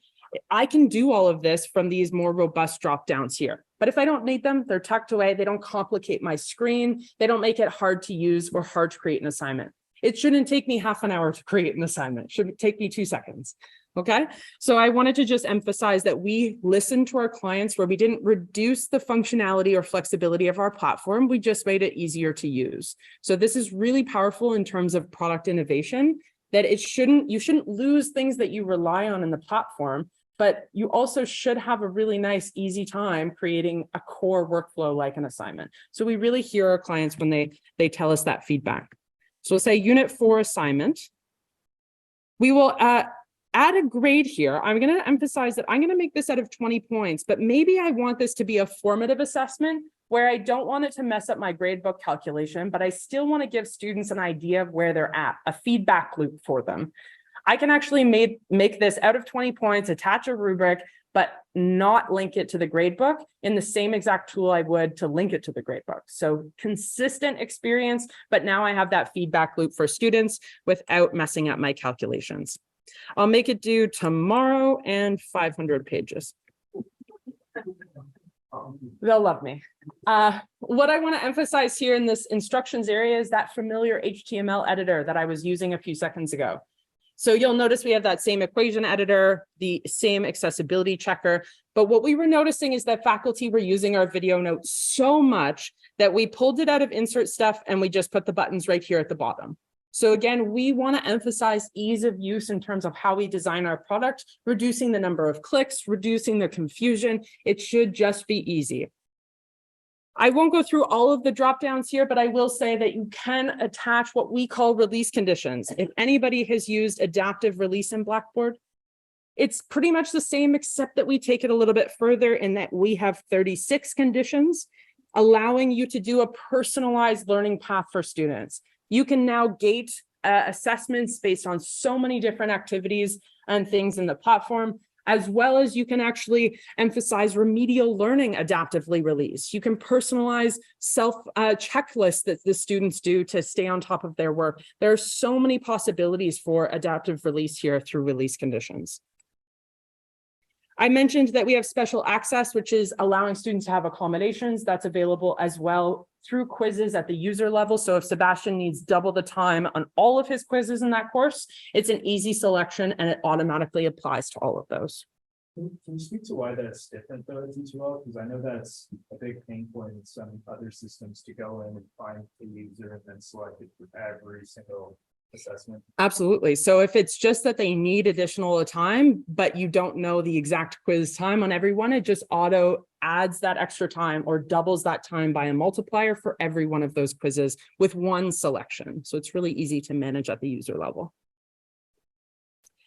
I can do all of this from these more robust drop downs here. But if I don't need them, they're tucked away. They don't complicate my screen. They don't make it hard to use or hard to create an assignment. It shouldn't take me half an hour to create an assignment. It should take me 2 seconds. Okay, so I wanted to just emphasize that we listened to our clients where we didn't reduce the functionality or flexibility of our platform. We just made it easier to use. So this is really powerful in terms of product innovation, that you shouldn't lose things that you rely on in the platform, but you also should have a really nice, easy time creating a core workflow like an assignment. So we really hear our clients when they tell us that feedback. So we'll say Unit 4 assignment. We will add a grade here. I'm going to emphasize that I'm going to make this out of 20 points, but maybe I want this to be a formative assessment where I don't want it to mess up my gradebook calculation, but I still want to give students an idea of where they're at, a feedback loop for them. I can actually make this out of 20 points, attach a rubric, but not link it to the gradebook in the same exact tool I would to link it to the gradebook. So consistent experience, but now I have that feedback loop for students without messing up my calculations. I'll make it due tomorrow and 500 pages. They'll love me. What I want to emphasize here in this instructions area is that familiar HTML editor that I was using a few seconds ago. So you'll notice we have that same equation editor, the same accessibility checker. But what we were noticing is that faculty were using our video notes so much that we pulled it out of insert stuff and we just put the buttons right here at the bottom. So again, we want to emphasize ease of use in terms of how we design our product, reducing the number of clicks, reducing the confusion. It should just be easy. I won't go through all of the drop downs here, but I will say that you can attach what we call release conditions. If anybody has used adaptive release in Blackboard, it's pretty much the same, except that we take it a little bit further in that we have 36 conditions, allowing you to do a personalized learning path for students. You can now gate assessments based on so many different activities and things in the platform, as well as you can actually emphasize remedial learning adaptively release. You can personalize self checklists that the students do to stay on top of their work. There are so many possibilities for adaptive release here through release conditions. I mentioned that we have special access, which is allowing students to have accommodations. That's available as well through quizzes at the user level. So if Sebastian needs double the time on all of his quizzes in that course, it's an easy selection and it automatically applies to all of those. Can you speak to why that's different though at D2L? Because I know that's a big pain point in some other systems to go in and find the user and then select it for every single assessment. Absolutely. So if it's just that they need additional time, but you don't know the exact quiz time on everyone, it just auto adds that extra time or doubles that time by a multiplier for every one of those quizzes with one selection. So it's really easy to manage at the user level.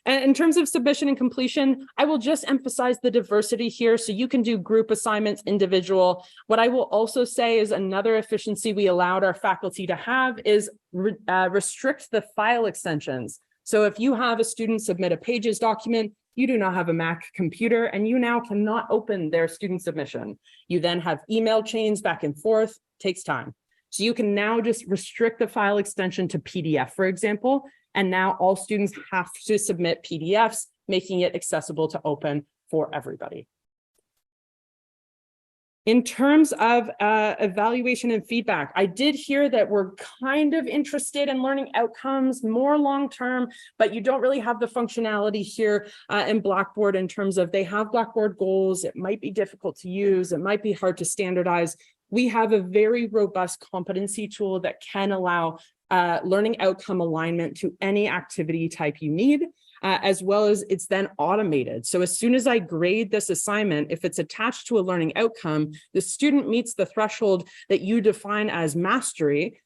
And in terms of submission and completion, I will just emphasize the diversity here. So you can do group assignments, individual. What I will also say is another efficiency we allowed our faculty to have is restrict the file extensions. So if you have a student submit a Pages document, you do not have a Mac computer, and you now cannot open their student submission. You then have email chains back and forth, takes time. So you can now just restrict the file extension to PDF, for example, and now all students have to submit PDFs, making it accessible to open for everybody. In terms of evaluation and feedback, I did hear that we're kind of interested in learning outcomes more long-term, but you don't really have the functionality here in Blackboard in terms of they have Blackboard goals. It might be difficult to use. It might be hard to standardize. We have a very robust competency tool that can allow learning outcome alignment to any activity type you need. as well as it's then automated. So as soon as I grade this assignment, if it's attached to a learning outcome, the student meets the threshold that you define as mastery,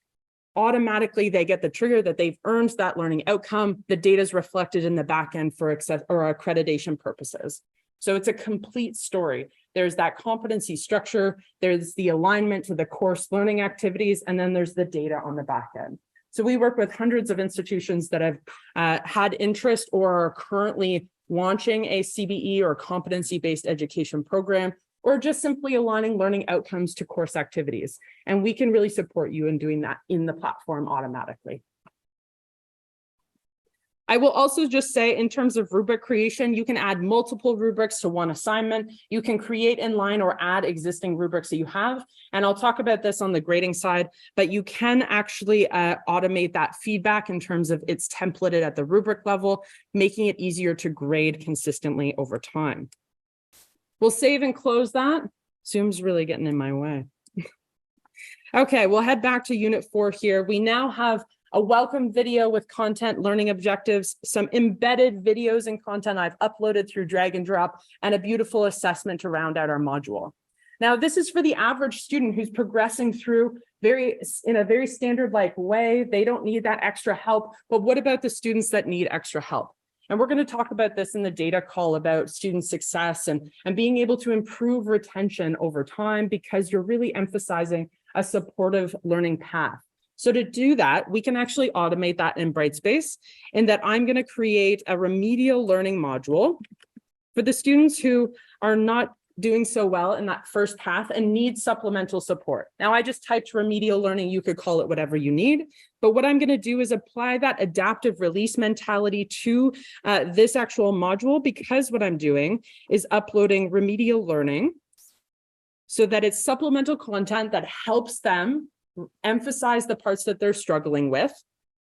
automatically they get the trigger that they've earned that learning outcome. The data is reflected in the back end for accreditation purposes. So it's a complete story. There's that competency structure, there's the alignment to the course learning activities, and then there's the data on the back end. So we work with hundreds of institutions that have had interest or are currently launching a CBE or competency-based education program, or just simply aligning learning outcomes to course activities. And we can really support you in doing that in the platform automatically. I will also just say, in terms of rubric creation, you can add multiple rubrics to one assignment. You can create inline or add existing rubrics that you have. And I'll talk about this on the grading side, but you can actually automate that feedback in terms of it's templated at the rubric level, making it easier to grade consistently over time. We'll save and close that. Zoom's really getting in my way. Okay, we'll head back to Unit 4 here. We now have a welcome video with content learning objectives, some embedded videos and content I've uploaded through drag and drop, and a beautiful assessment to round out our module. Now, this is for the average student who's progressing through in a very standard-like way. They don't need that extra help, but what about the students that need extra help? And we're going to talk about this in the data call about student success and being able to improve retention over time, because you're really emphasizing a supportive learning path. So to do that, we can actually automate that in Brightspace, in that I'm going to create a remedial learning module for the students who are not doing so well in that first path and need supplemental support. Now, I just typed remedial learning. You could call it whatever you need. But what I'm going to do is apply that adaptive release mentality to this actual module, because what I'm doing is uploading remedial learning so that it's supplemental content that helps them emphasize the parts that they're struggling with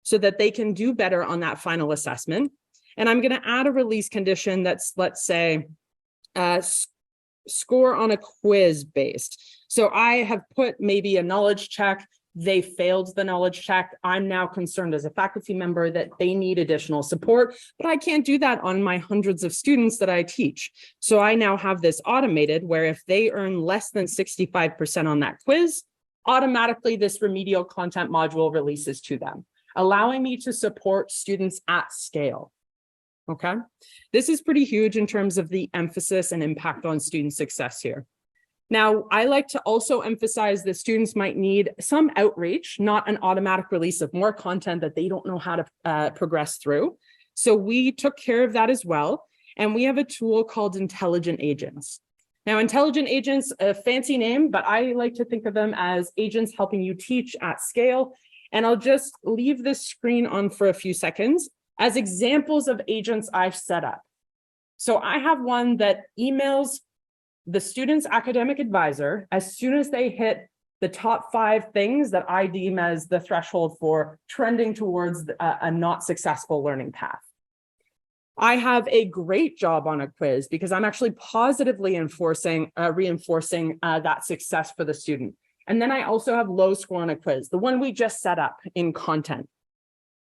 so that they can do better on that final assessment. And I'm going to add a release condition that's, let's say, score on a quiz based. So I have put maybe a knowledge check. They failed the knowledge check. I'm now concerned as a faculty member that they need additional support, but I can't do that on my hundreds of students that I teach. So I now have this automated where if they earn less than 65% on that quiz, automatically this remedial content module releases to them, allowing me to support students at scale. Okay, this is pretty huge in terms of the emphasis and impact on student success here. Now, I like to also emphasize that students might need some outreach, not an automatic release of more content that they don't know how to progress through. So we took care of that as well. And we have a tool called Intelligent Agents. Now, intelligent agents, a fancy name, but I like to think of them as agents helping you teach at scale. And I'll just leave this screen on for a few seconds as examples of agents I've set up. So I have one that emails the student's academic advisor as soon as they hit the top 5 things that I deem as the threshold for trending towards a not successful learning path. I have a great job on a quiz because I'm actually positively reinforcing that success for the student. And then I also have low score on a quiz, the one we just set up in content.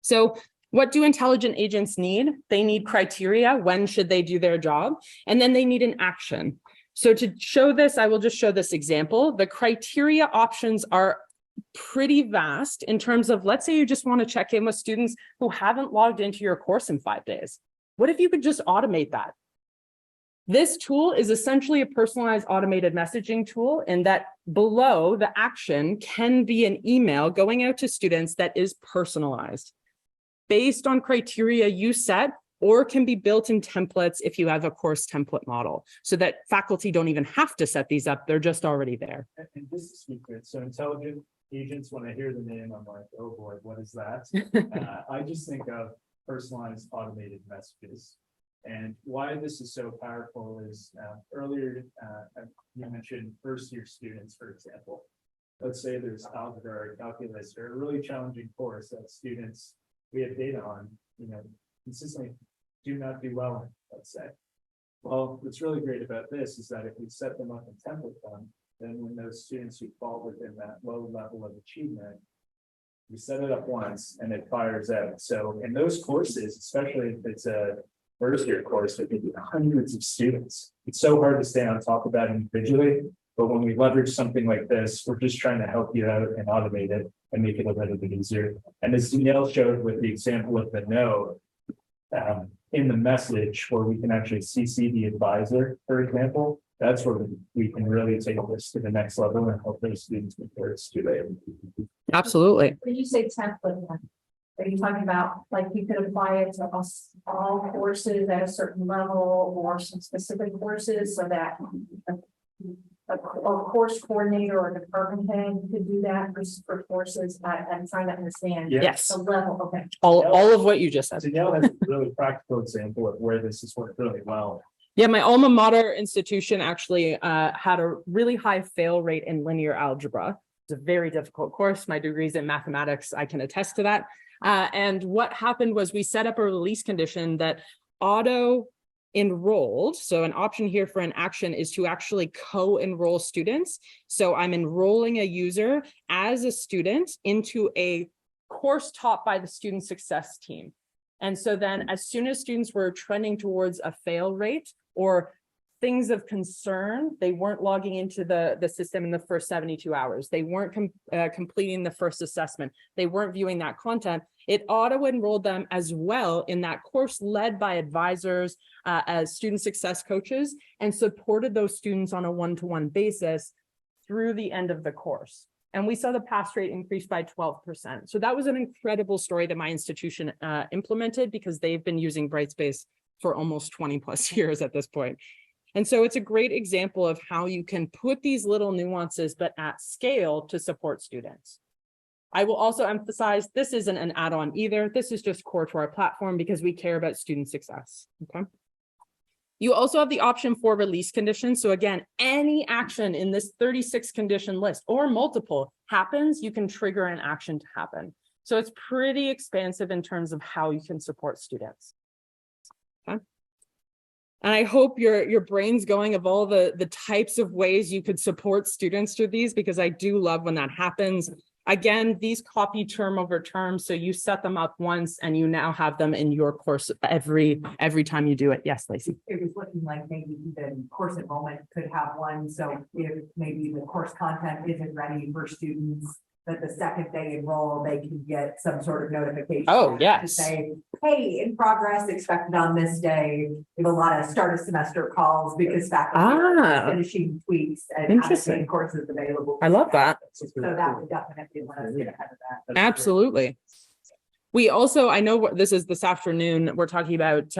So what do intelligent agents need? They need criteria. When should they do their job? And then they need an action. So to show this, I will just show this example. The criteria options are pretty vast in terms of, let's say you just want to check in with students who haven't logged into your course in 5 days. What if you could just automate that? This tool is essentially a personalized automated messaging tool, in that below the action can be an email going out to students that is personalized based on criteria you set, or can be built in templates if you have a course template model, so that faculty don't even have to set these up. They're just already there. And this is secret. So intelligent agents, when I hear the name, I'm like, oh boy, what is that? I just think of personalized automated messages. And why this is so powerful is earlier you mentioned first year students, for example. Let's say there's algebra or calculus or a really challenging course that students we have data on, consistently do not do well in, let's say. Well, what's really great about this is that if we set them up in template form, then when those students who fall within that low level of achievement, we set it up once and it fires out. So in those courses, especially if it's a first year course, there could be hundreds of students. It's so hard to stay on top of that individually. But when we leverage something like this, we're just trying to help you out and automate it and make it a little bit easier. And as Danielle showed with the example of the note, in the message where we can actually CC the advisor, for example, that's where we can really take this to the next level and help those students before it's too late. Absolutely. When you say template, are you talking about, like, you could apply it to all courses at a certain level or some specific courses so that a course coordinator or department head could do that for courses? I'm trying to understand. Yes. The level, okay. All of what you just said. Danielle has a really practical example of where this has worked really well. Yeah, my alma mater institution actually had a really high fail rate in linear algebra. It's a very difficult course. My degree's in mathematics. I can attest to that. And what happened was we set up a release condition that auto enrolled. So an option here for an action is to actually co-enroll students. So I'm enrolling a user as a student into a course taught by the student success team. And so then as soon as students were trending towards a fail rate or things of concern, they weren't logging into the system in the first 72 hours. They weren't completing the first assessment. They weren't viewing that content. It auto-enrolled them as well in that course led by advisors as student success coaches and supported those students on a one-to-one basis through the end of the course. And we saw the pass rate increase by 12%. So that was an incredible story that my institution implemented because they've been using Brightspace for almost 20 plus years at this point. And so it's a great example of how you can put these little nuances, but at scale to support students. I will also emphasize this isn't an add-on either. This is just core to our platform because we care about student success. Okay. You also have the option for release conditions. So again, any action in this 36 condition list or multiple happens, you can trigger an action to happen. So it's pretty expansive in terms of how you can support students. Okay. And I hope your brain's going of all the types of ways you could support students through these, because I do love when that happens. Again, these copy term over term. So you set them up once and you now have them in your course every time you do it. Yes, Lacey. It was looking like maybe even course enrollment could have one. So if maybe the course content isn't ready for students, that the second they enroll, they can get some sort of notification. Oh, To yes. say, hey, in progress, expected on this day. We have a lot of start of semester calls because faculty are finishing tweaks and Interesting. having courses available. I love that. So that would definitely let us get ahead of that. Absolutely. We also, I know what this is this afternoon, we're talking about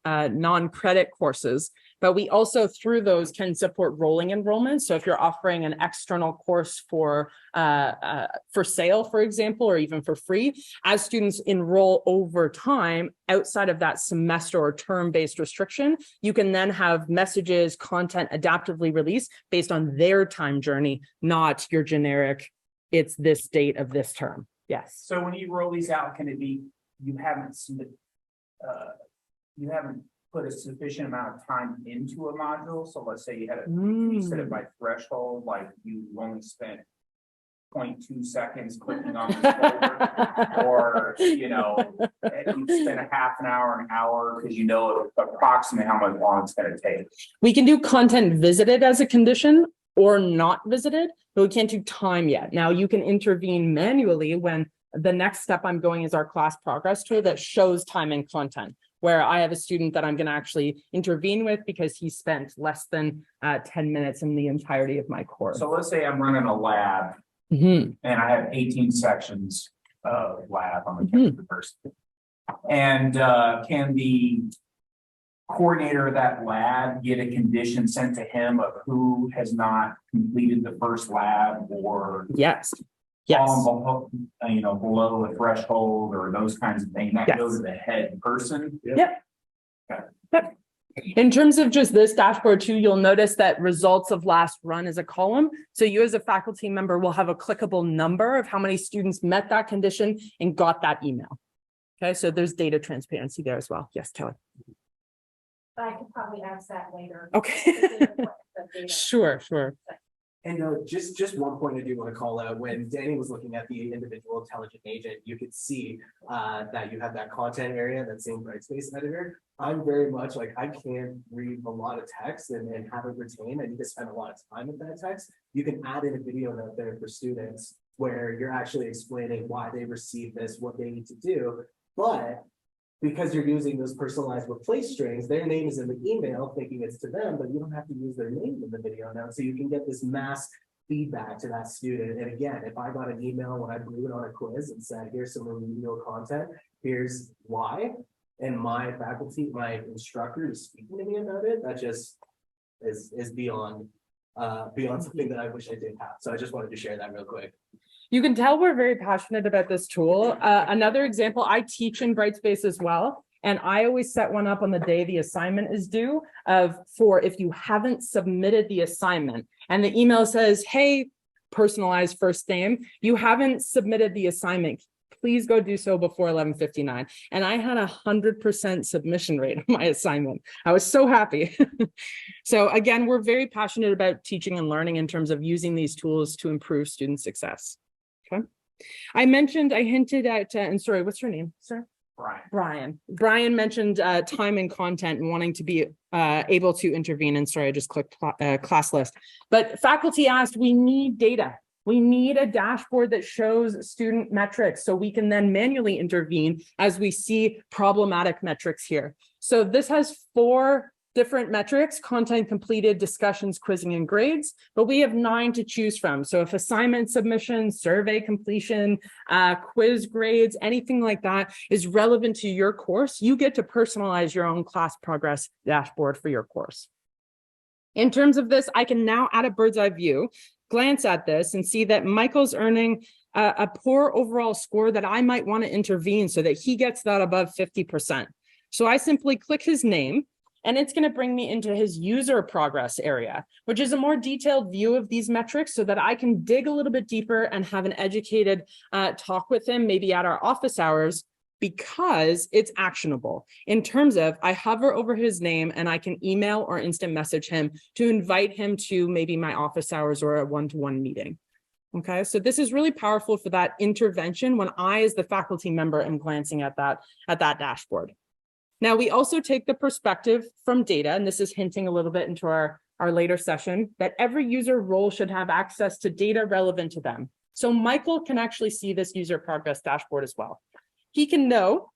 non-credit courses, but we also through those can support rolling enrollment. So if you're offering an external course for sale, for example, or even for free, as students enroll over time outside of that semester or term-based restriction, you can then have messages, content adaptively released based on their time journey, not your generic, it's this date of this term. Yes. So when you roll these out, can it be, you haven't put a sufficient amount of time into a module? So let's say you had you set it by threshold, like you only spent 0.2 seconds clicking on the folder, or you spent a half an hour because you know approximately how much long it's going to take. We can do content visited as a condition or not visited, but we can't do time yet. Now you can intervene manually when the next step I'm going is our class progress tool that shows time and content, where I have a student that I'm going to actually intervene with because he spent less than 10 minutes in the entirety of my course. So let's say I'm running a lab and I have 18 sections of lab on the first. And can the coordinator of that lab get a condition sent to him of who has not completed the first lab or yes, below a threshold or those kinds of things that goes to the head person? Yep. In terms of just this dashboard too, you'll notice that results of last run is a column. So you as a faculty member will have a clickable number of how many students met that condition and got that email. Okay, so there's data transparency there as well. Yes, Kelly. I could probably ask that later. Okay. Sure. And just one point I do want to call out, when Danny was looking at the individual intelligent agent, you could see that you have that content area, that same Brightspace editor. I'm very much like, I can't read a lot of text and have it retain. I need to spend a lot of time with that text. You can add in a video note there for students where you're actually explaining why they received this, what they need to do. But because you're using those personalized replace strings, their name is in the email thinking it's to them, but you don't have to use their name in the video now. So you can get this mass feedback to that student. And again, if I got an email when I blew it on a quiz and said, here's some remedial content, here's why, and my faculty, my instructor is speaking to me about it, that just is beyond something that I wish I did have. So I just wanted to share that real quick. You can tell we're very passionate about this tool. Another example, I teach in Brightspace as well. And I always set one up on the day the assignment is due for if you haven't submitted the assignment and the email says, hey, personalized first name, you haven't submitted the assignment, please go do so before 11:59. And I had 100% submission rate on my assignment. I was so happy. So again, we're very passionate about teaching and learning in terms of using these tools to improve student success. Okay. I hinted at, and sorry, what's your name, sir? Brian. Brian mentioned time and content and wanting to be able to intervene. And sorry, I just clicked class list. But faculty asked, we need data. We need a dashboard that shows student metrics so we can then manually intervene as we see problematic metrics here. So this has 4 different metrics: content completed, discussions, quizzing, and grades, but we have 9 to choose from. So if assignment submission, survey completion, quiz grades, anything like that is relevant to your course, you get to personalize your own class progress dashboard for your course. In terms of this, I can now add a bird's eye view, glance at this and see that Michael's earning a poor overall score that I might want to intervene so that he gets that above 50%. So I simply click his name, and it's going to bring me into his user progress area, which is a more detailed view of these metrics so that I can dig a little bit deeper and have an educated talk with him, maybe at our office hours, because it's actionable in terms of I hover over his name and I can email or instant message him to invite him to maybe my office hours or a one-to-one meeting. Okay, so this is really powerful for that intervention when I, as the faculty member, am glancing at that dashboard. Now, we also take the perspective from data, and this is hinting a little bit into our later session, that every user role should have access to data relevant to them. So Michael can actually see this user progress dashboard as well. He can know,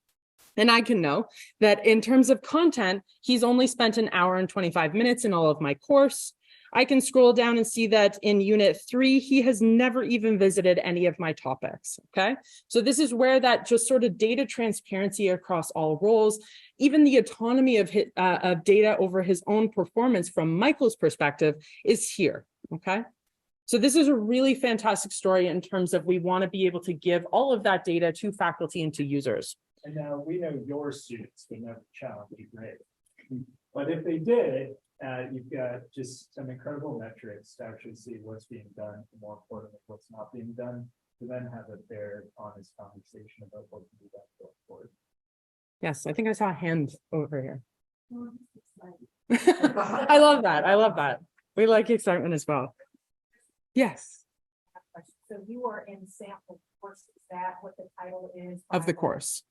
and I can know, that in terms of content, he's only spent 1 hour and 25 minutes in all of my course. I can scroll down and see that in Unit 3, he has never even visited any of my topics, okay? So this is where that just sort of data transparency across all roles, even the autonomy of data over his own performance from Michael's perspective is here, okay? So this is a really fantastic story in terms of we want to be able to give all of that data to faculty and to users. And now we know your students would never challenge you, right? But if they did, you've got just some incredible metrics to actually see what's being done, and more importantly, what's not being done, to then have a fair, honest conversation about what can be done going forward. Yes, I think I saw a hand over here. I love that. I love that. We like excitement as well. Yes. So you are in sample course, is that what the title is? Of the course.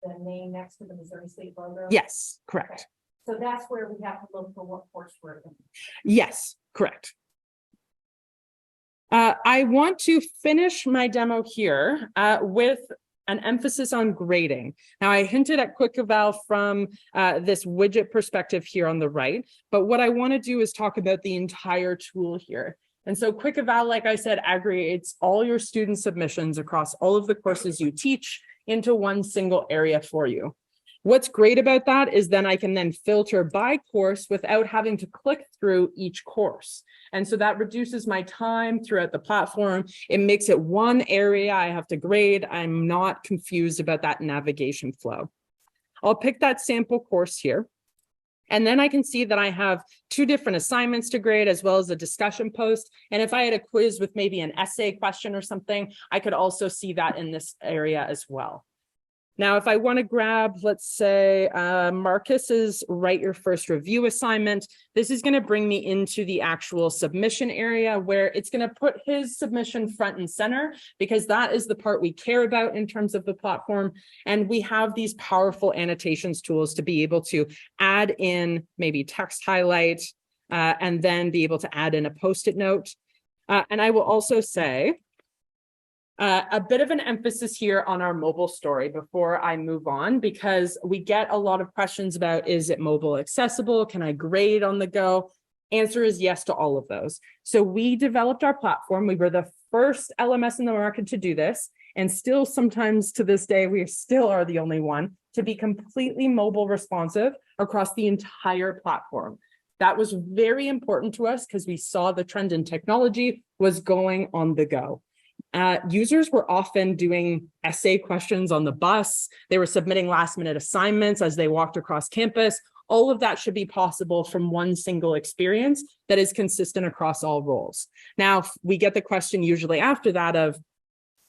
The name next to the Missouri State logo? Yes, correct. Okay. So that's where we have to look for what course we're in. Yes, correct. I want to finish my demo here with an emphasis on grading. Now, I hinted at Quick Eval from this widget perspective here on the right, but what I want to do is talk about the entire tool here. And so Quick Eval, like I said, aggregates all your student submissions across all of the courses you teach into one single area for you. What's great about that is then I can then filter by course without having to click through each course. And so that reduces my time throughout the platform. It makes it one area I have to grade. I'm not confused about that navigation flow. I'll pick that sample course here. And then I can see that I have 2 different assignments to grade as well as a discussion post. And if I had a quiz with maybe an essay question or something, I could also see that in this area as well. Now, if I want to grab, let's say, Marcus's write your first review assignment, this is going to bring me into the actual submission area where it's going to put his submission front and center, because that is the part we care about in terms of the platform. And we have these powerful annotations tools to be able to add in maybe text highlight, and then be able to add in a post-it note. And I will also say, a bit of an emphasis here on our mobile story before I move on, because we get a lot of questions about, is it mobile accessible? Can I grade on the go? Answer is yes to all of those. So we developed our platform. We were the first LMS in the market to do this. And still sometimes to this day, we still are the only one to be completely mobile responsive across the entire platform. That was very important to us because we saw the trend in technology was going on the go. Users were often doing essay questions on the bus. They were submitting last minute assignments as they walked across campus. All of that should be possible from one single experience that is consistent across all roles. Now, we get the question usually after that of,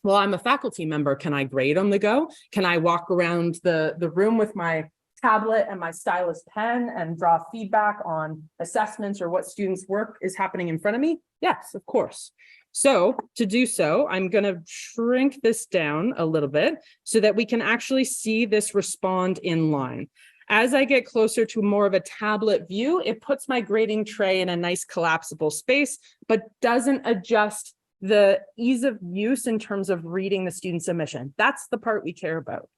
well, I'm a faculty member. Can I grade on the go? Can I walk around the room with my tablet and my stylus pen and draw feedback on assessments or what students' work is happening in front of me? Yes, of course. So to do so, I'm going to shrink this down a little bit so that we can actually see this respond in line. As I get closer to more of a tablet view, it puts my grading tray in a nice collapsible space, but doesn't adjust the ease of use in terms of reading the student submission. That's the part we care about.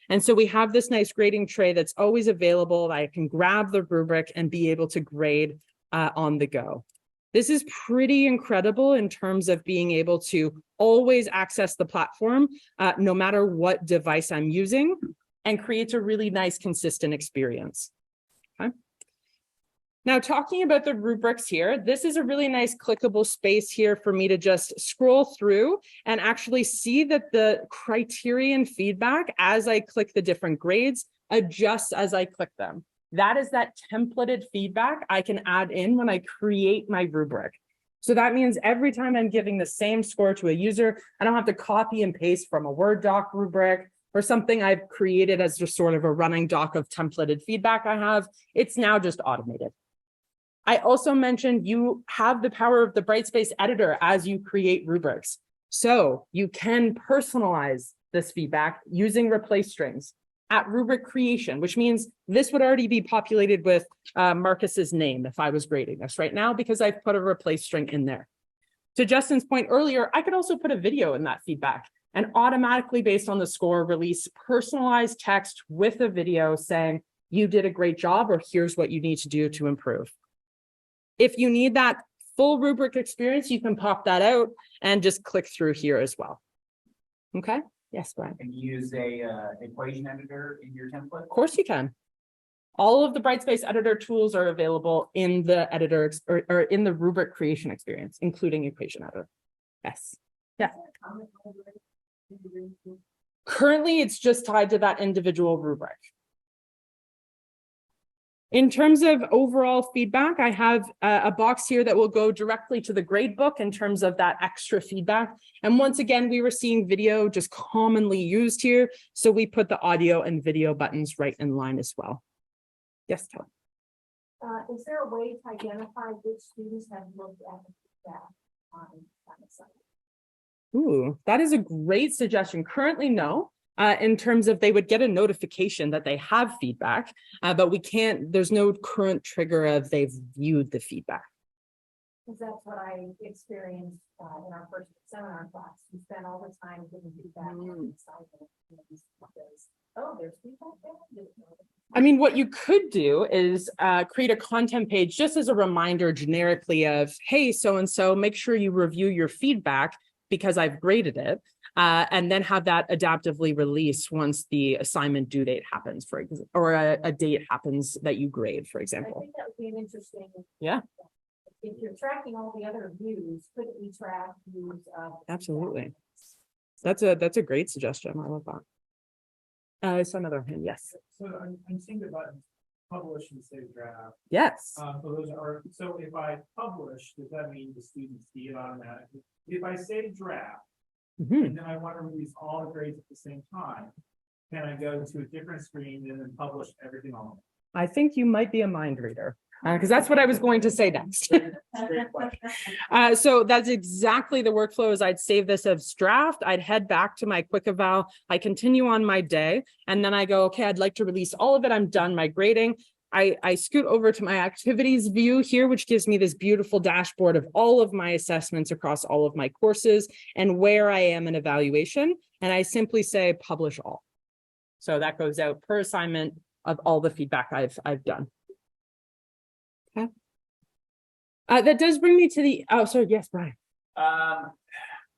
And so we have this nice grading tray that's always available. I can grab the rubric and be able to grade on the go. This is pretty incredible in terms of being able to always access the platform, no matter what device I'm using, and creates a really nice, consistent experience. Okay. Now, talking about the rubrics here, this is a really nice clickable space here for me to just scroll through and actually see that the criterion feedback as I click the different grades adjusts as I click them. That is that templated feedback I can add in when I create my rubric. So that means every time I'm giving the same score to a user, I don't have to copy and paste from a Word doc rubric or something I've created as just sort of a running doc of templated feedback I have. It's now just automated. I also mentioned you have the power of the Brightspace editor as you create rubrics. So you can personalize this feedback using replace strings at rubric creation, which means this would already be populated with Marcus's name if I was grading this right now, because I've put a replace string in there. To Justin's point earlier, I could also put a video in that feedback and automatically, based on the score, release personalized text with a video saying, you did a great job, or here's what you need to do to improve. If you need that full rubric experience, you can pop that out and just click through here as well. Okay. Yes, Brian. Can you use a equation editor in your template? Of course you can. All of the Brightspace editor tools are available in the editor or in the rubric creation experience, including equation editor. Yes. Yeah. Currently, it's just tied to that individual rubric. In terms of overall feedback, I have a box here that will go directly to the grade book in terms of that extra feedback. And once again, we were seeing video just commonly used here. So we put the audio and video buttons right in line as well. Yes, Kelly. Is there a way to identify which students have looked at the feedback on that site? Ooh, that is a great suggestion. Currently, no. In terms of they would get a notification that they have feedback, but we can't, there's no current trigger of they've viewed the feedback. Because that's what I experienced in our first seminar class. We spent all the time giving feedback. Oh, there's feedback there. I mean, what you could do is create a content page just as a reminder generically of, hey, so-and-so, make sure you review your feedback because I've graded it. And then have that adaptively released once the assignment due date happens, for example, or a date happens that you grade, for example. I think that would be an interesting. Yeah. If you're tracking all the other views, could we track views of? Absolutely. That's a great suggestion. I love that. It's another hand. Yes. So I'm seeing the button publish and save draft. Yes. So those are, so if I publish, does that mean the students see it automatically? If I save draft, and then I want to release all the grades at the same time, can I go to a different screen and then publish everything on? I think you might be a mind reader, because that's what I was going to say next. Great question. So that's exactly the workflow. Is I'd save this as draft. I'd head back to my quick eval. I continue on my day, and then I go, okay, I'd like to release all of it. I'm done my grading. I scoot over to my activities view here, which gives me this beautiful dashboard of all of my assessments across all of my courses and where I am in evaluation. And I simply say publish all. So that goes out per assignment of all the feedback I've done. Okay. That does bring me to the, oh, sorry, yes, Brian.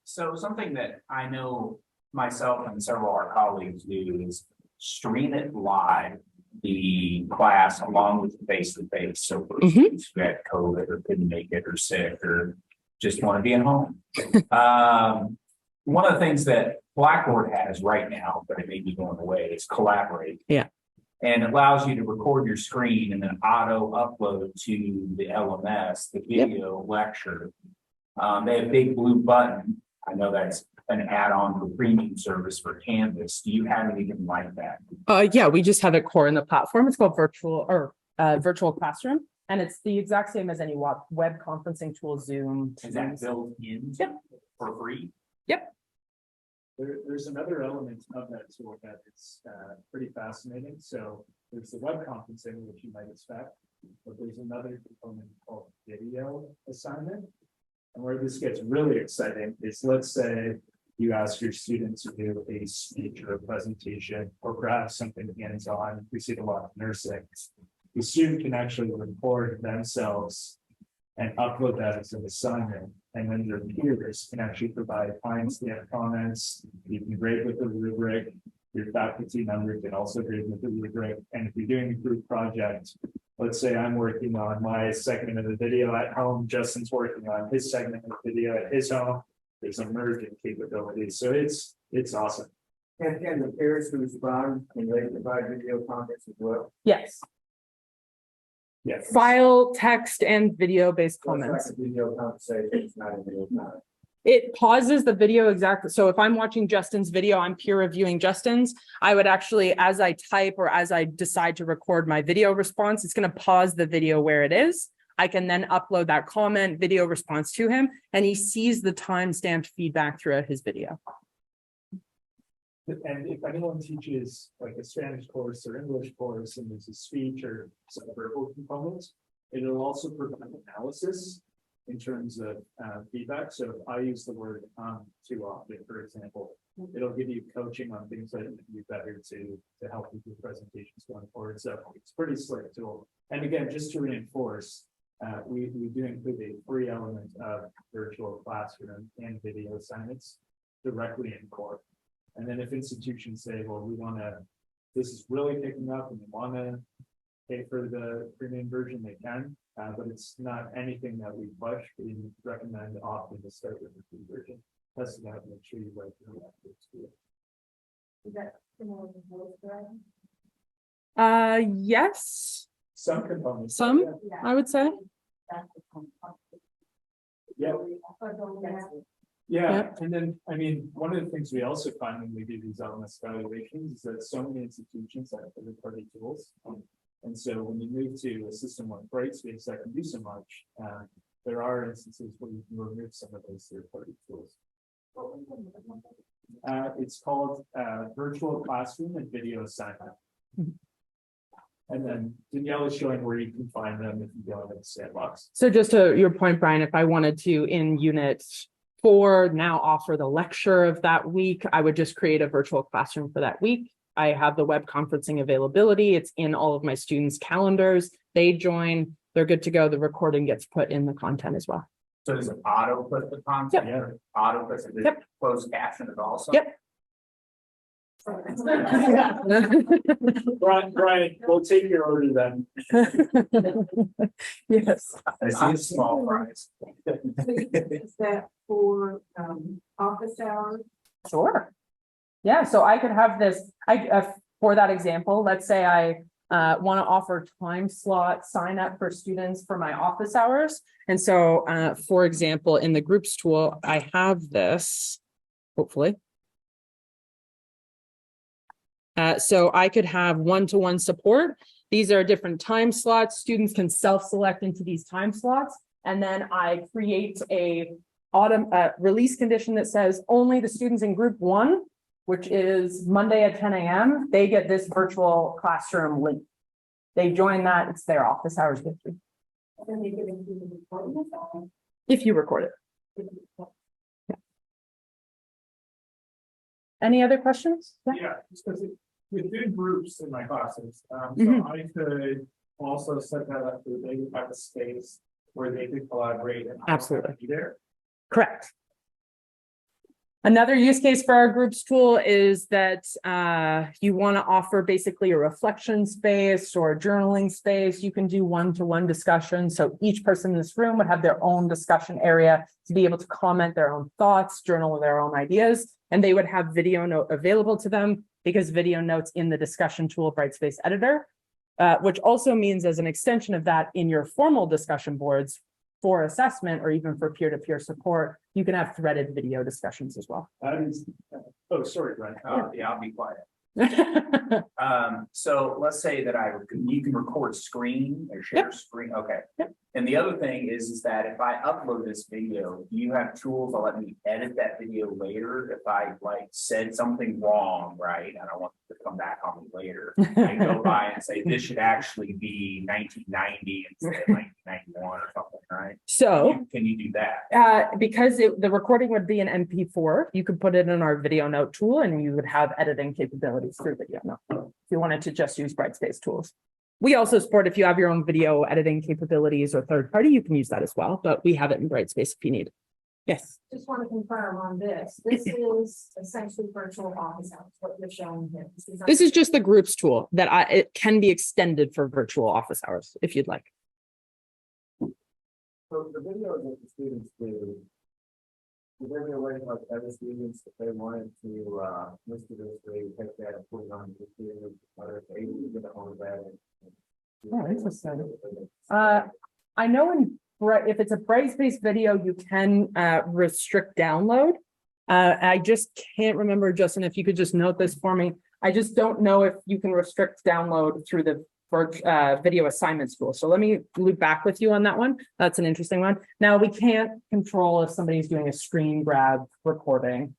So something that I know myself and several of our colleagues do is stream it live, the class along with face-to-face. So for students who had COVID or couldn't make it or sick or just want to be at home. One of the things that Blackboard has right now, but it may be going away, is Collaborate. Yeah. And it allows you to record your screen and then auto upload to the LMS, the video lecture. They have a big blue button. I know that's an add-on for premium service for Canvas. Do you have anything like that? Yeah, we just have it core in the platform. It's called virtual classroom. And it's the exact same as any web conferencing tool, Zoom. Is that built in for free? Yep. There's another element of that tool that is pretty fascinating. So there's the web conferencing, which you might expect, but there's another component called video assignment. And where this gets really exciting is, let's say you ask your students to do a speech or a presentation, or perhaps something hands-on. We see it a lot of nursing. The student can actually record themselves and upload that as an assignment. And then their peers can actually provide timestamp comments. You can grade with the rubric. Your faculty member can also grade with the rubric. And if you're doing a group project, let's say I'm working on my segment of the video at home, Justin's working on his segment of the video at his home. There's a merging capability. So it's awesome. And the peers who respond, can they provide video comments as well? Yes. Yes. File, text, and video-based comments. It's like a video conversation, it's not a video comment. It pauses the video exactly. So if I'm watching Justin's video, I'm peer reviewing Justin's. I would actually, as I type or as I decide to record my video response, it's going to pause the video where it is. I can then upload that comment, video response to him, and he sees the time-stamped feedback throughout his video. And if anyone teaches like a Spanish course or English course and there's a speech or some verbal components, it'll also provide analysis in terms of feedback. So if I use the word too often, for example, it'll give you coaching on things that you can do better to help with your presentations going forward. So it's pretty slick tool. And again, just to reinforce, we do include a free element of virtual classroom and video assignments directly in core. And then if institutions say, well, we want to, this is really picking up and we want to pay for the premium version, they can, but it's not anything that we push. We recommend often to start with the free version. Test it out and make sure you write the right. Is that similar to Postgres? Yes, Some components. some, Yeah. I would say. That's the component. Yeah. Yeah. Yeah, and then, I mean, one of the things we also find when we do these LMS evaluations is that so many institutions have third-party tools. And so when you move to a system like Brightspace that can do so much, there are instances where you can remove some of those third-party tools. It's called virtual classroom and video assignment. And then Danielle is showing where you can find them if you go into the sandbox. So just to your point, Brian, if I wanted to in unit 4 now offer the lecture of that week, I would just create a virtual classroom for that week. I have the web conferencing availability. It's in all of my students' calendars. They join, they're good to go. The recording gets put in the content as well. So does it auto put the content? Yep. Or auto put the Yep. closed caption it also? Yep. Brian, we'll take your order then. Yes. I see a small prize. Is that for office hours? Sure. Yeah, so I could have this, for that example, let's say I want to offer time slot sign up for students for my office hours. And so, for example, in the groups tool, I have this, hopefully. So I could have one-to-one support. These are different time slots. Students can self-select into these time slots. And then I create a release condition that says only the students in group 1, which is Monday at 10 a.m., they get this virtual classroom link. They join that, it's their office hours with you. And they get into the recording of that? If you record it. Yeah. Any other questions? Yeah, just because within groups in my classes, Mhm. so I could also set that up so they would have a space where they could collaborate and I don't have to Absolutely. be there. Correct. Another use case for our groups tool is that you want to offer basically a reflection space or a journaling space. You can do one-to-one discussion. So each person in this room would have their own discussion area to be able to comment their own thoughts, journal their own ideas, and they would have video note available to them because video notes in the discussion tool Brightspace editor, which also means as an extension of that in your formal discussion boards for assessment or even for peer-to-peer support, you can have threaded video discussions as well. That is, oh, sorry, Ryan. Yeah, I'll be quiet. So let's say that you can record screen or share screen, okay. Yep. And the other thing is that if I upload this video, do you have tools that let me edit that video later? If I like said something wrong, right? And I want to come back on me later. I go by and say, this should actually be 1990 instead of 1991 or something, right? So Can you do that? because the recording would be an MP4, you could put it in our video note tool and you would have editing capabilities through video note if you wanted to just use Brightspace tools. We also support if you have your own video editing capabilities or third party, you can use that as well, but we have it in Brightspace if you need. Yes. Just want to confirm on this. This is essentially virtual office hours, what you're showing here. This is just the groups tool that it can be extended for virtual office hours if you'd like. So the videos that the students do, is there a way like other students, if they wanted to, listen to this, they take that and put it on YouTube, or if they get a hold of that? Oh, interesting. I know if it's a Brightspace video, you can restrict download. I just can't remember, Justin, if you could just note this for me. I just don't know if you can restrict download through the video assignments tool. So let me loop back with you on that one. That's an interesting one. Now we can't control if somebody's doing a screen grab recording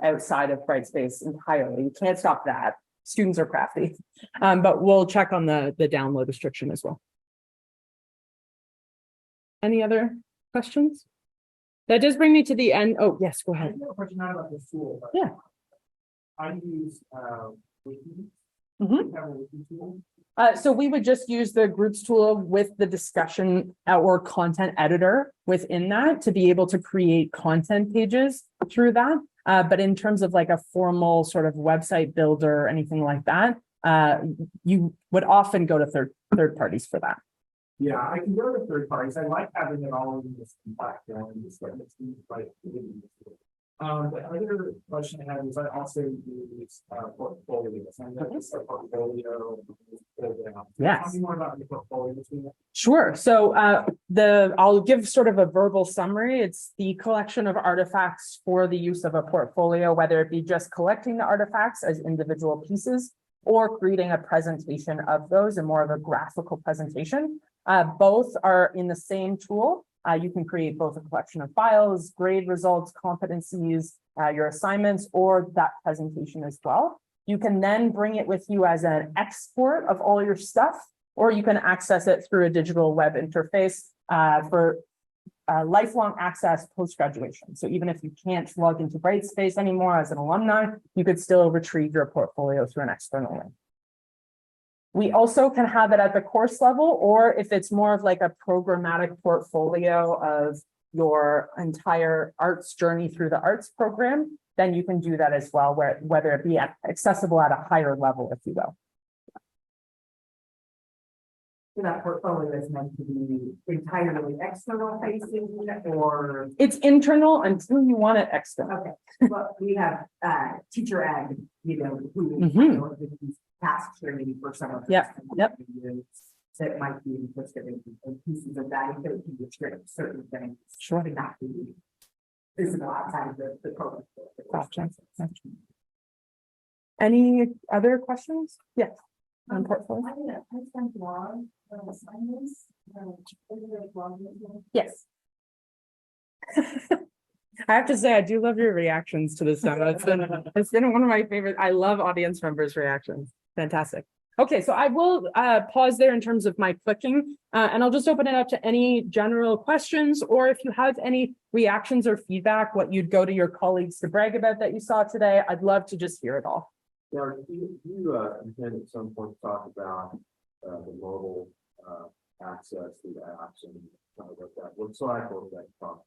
outside of Brightspace entirely. You can't stop that. Students are crafty, but we'll check on the download restriction as well. Any other questions? That does bring me to the end. Oh, yes, go I ahead. have a question not about this tool, but Yeah. I use Wiki. Mhm. Have a Wiki tool. So we would just use the groups tool with the discussion or content editor within that to be able to create content pages through that. But in terms of like a formal sort of website builder or anything like that, you would often go to third parties for that. Yeah, I can go to third parties. I like having it all in this platform and just letting it seem like. The other question I had was I also use portfolios. I know it's a portfolio. Yes. Tell me more about the portfolio. Sure. So I'll give sort of a verbal summary. It's the collection of artifacts for the use of a portfolio, whether it be just collecting the artifacts as individual pieces or creating a presentation of those and more of a graphical presentation. Both are in the same tool. You can create both a collection of files, grade results, competencies, your assignments, or that presentation as well. You can then bring it with you as an export of all your stuff, or you can access it through a digital web interface for lifelong access post-graduation. So even if you can't log into Brightspace anymore as an alumni, you could still retrieve your portfolio through an external link. We also can have it at the course level, or if it's more of like a programmatic portfolio of your entire arts journey through the arts program, then you can do that as well, whether it be accessible at a higher level, if you will. So that portfolio is meant to be entirely external facing or? It's internal until you want it external. Okay, well, we have teacher ed, who Mhm. tasks are maybe for some of. Yep. That might be interested in pieces of that, if it can restrict certain things. Sure. To not be visible outside of the program. Gotcha. Any other questions? Yes. On portfolio? I spent a lot of assignments. Yes. I have to say, I do love your reactions to this demo. It's been one of my favorite. I love audience members' reactions. Fantastic. Okay, so I will pause there in terms of my clicking, and I'll just open it up to any general questions, or if you have any reactions or feedback, what you'd go to your colleagues to brag about that you saw today. I'd love to just hear it all. Yeah, you intend at some point to talk about the mobile access to the apps and kind of what that looks like, or that talk.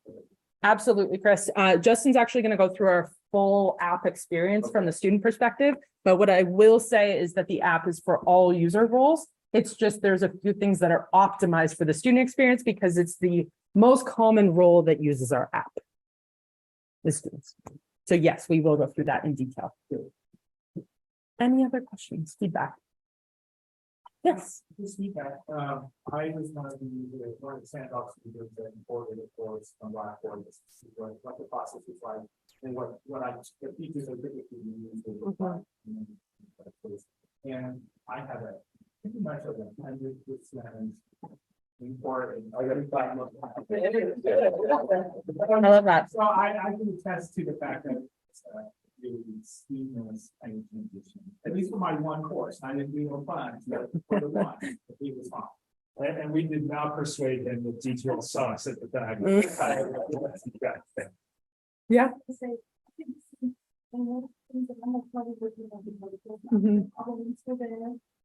Absolutely, Chris. Justin's actually going to go through our full app experience from the student perspective. But what I will say is that the app is for all user roles. It's just there's a few things that are optimized for the student experience because it's the most common role that uses our app. The students. So yes, we will go through that in detail. Any other questions, feedback? Yes. This feedback, I was one of the sandbox leaders that imported it for us from Blackboard, to see what the process is like, and the features are typically used. And I had pretty much of 100% import. I love that. So I can attest to the fact that it's really seamless and transition, at least for my one course. I didn't do no fun for the one, but he was fine. And we did not persuade him with D2L sauce at the time. Yeah.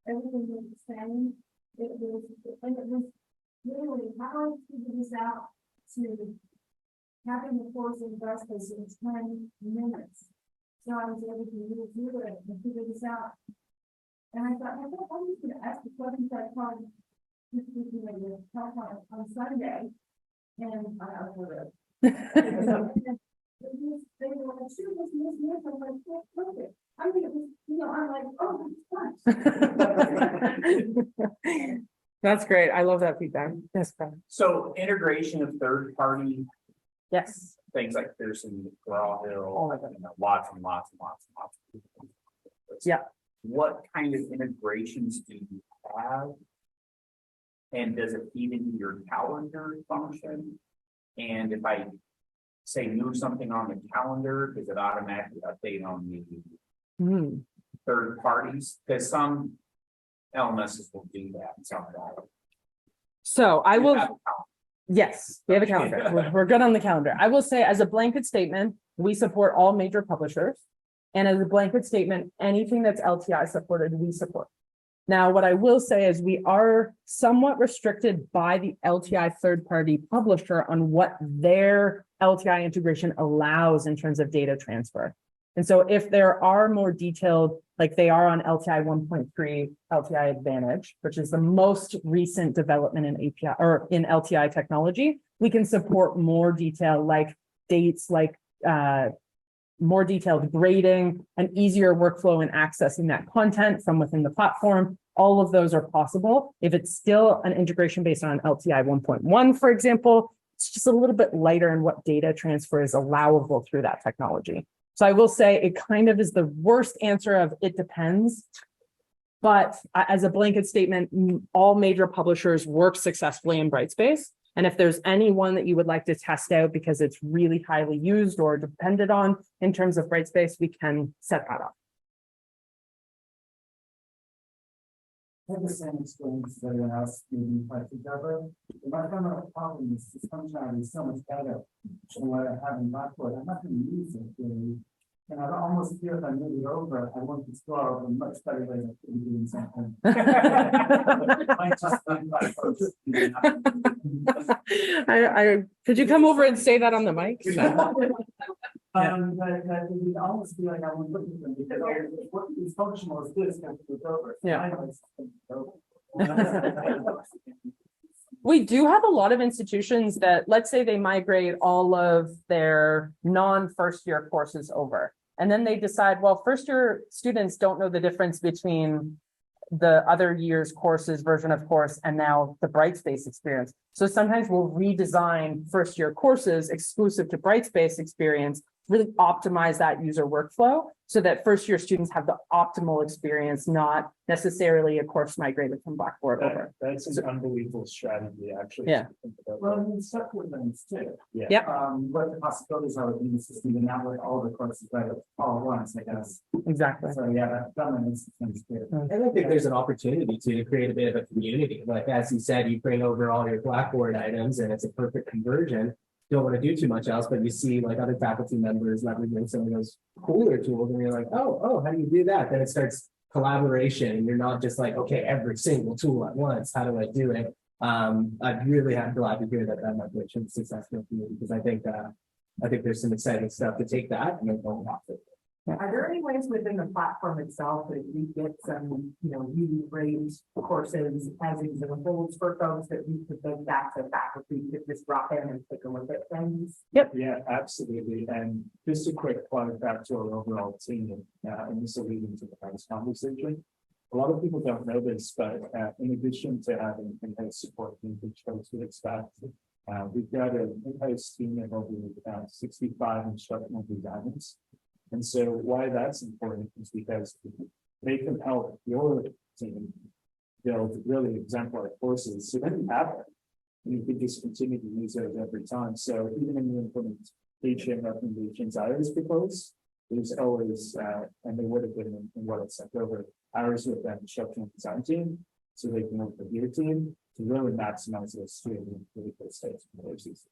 Everything was the same. It was literally how I figured this out to having the course in Brightspace in 10 minutes. So I was able to do it and figure this out. And I thought, I'm just going to ask the questions I called on Sunday. And I would have. They were like, sure, this. I'm like, yeah, perfect. I mean, it was, I'm like, oh, that's fun. That's great. I love that feedback. Yes, Brian. So integration of third-party Yes. things like Pearson, Graw Oh Hill, my God. lots and lots and lots and lots. Yeah. What kind of integrations do you have? And does it feed into your calendar function? And if I say move something on the calendar, does it automatically update on the third parties? Because some LMSs will do that and some don't. So I You will. have a calendar. Yes, we have a calendar. We're good on the calendar. I will say as a blanket statement, we support all major publishers. And as a blanket statement, anything that's LTI supported, we support. Now, what I will say is we are somewhat restricted by the LTI third-party publisher on what their LTI integration allows in terms of data transfer. And so if there are more detailed, like they are on LTI 1.3 LTI Advantage, which is the most recent development in API or in LTI technology, we can support more detail like dates, like more detailed grading, an easier workflow in accessing that content from within the platform. All of those are possible. If it's still an integration based on LTI 1.1, for example, it's just a little bit lighter in what data transfer is allowable through that technology. So I will say it kind of is the worst answer of it depends. But as a blanket statement, all major publishers work successfully in Brightspace. And if there's any one that you would like to test out because it's really highly used or depended on in terms of Brightspace, we can set that up. I have the same experience that everyone else being put together. My fundamental problem is the sunshine is so much better than what I have in Blackboard. I'm not going to use it really. And I almost feel if I move it over, I want to explore a much better way of doing something. Could you come over and say that on the mic? But it would almost be like I was looking at them because what is functional is this and it's over. Yeah. We do have a lot of institutions that, let's say they migrate all of their non-first year courses over. And then they decide, well, first year students don't know the difference between the other year's courses version of course, and now the Brightspace experience. So sometimes we'll redesign first year courses exclusive to Brightspace experience really optimize that user workflow so that first year students have the optimal experience, not necessarily a course migrated from Blackboard over. That's an unbelievable strategy, actually. Yeah. Well, I mean, stuff with them too. Yeah. Yep. What the possibilities are with the system and now with all the courses, right, all at once, I guess. Exactly. So, yeah, that's done, and it's good. And I think there's an opportunity to create a bit of a community. Like, as you said, you bring over all your Blackboard items and it's a perfect conversion. Don't want to do too much else, but you see like other faculty members leveraging some of those cooler tools and you're like, oh, how do you do that? Then it starts collaboration and you're not just like, okay, every single tool at once, how do I do it? I'd really have glad to hear that migration is successful for you, because I think there's some exciting stuff to take that and then go off it. Are there any ways within the platform itself that we get some, really great courses as examples for folks that we could think back to faculty to just drop in and take a look at things? Yeah, absolutely. And just a quick plug back to our overall team, and this will lead into the next conversation. A lot of people don't know this, but in addition to having in-house support team, which folks would expect, we've got an in-house team of over 65 instructional designers. And so why that's important is because they can help your team build really exemplary courses. So then you have it. And you can just continue to use those every time. So even in the implementation recommendations I always propose, there's always, and they would have been in what I sent over, hours with that instructional design team, so they can work with your team to really maximize those student and really good states and courses.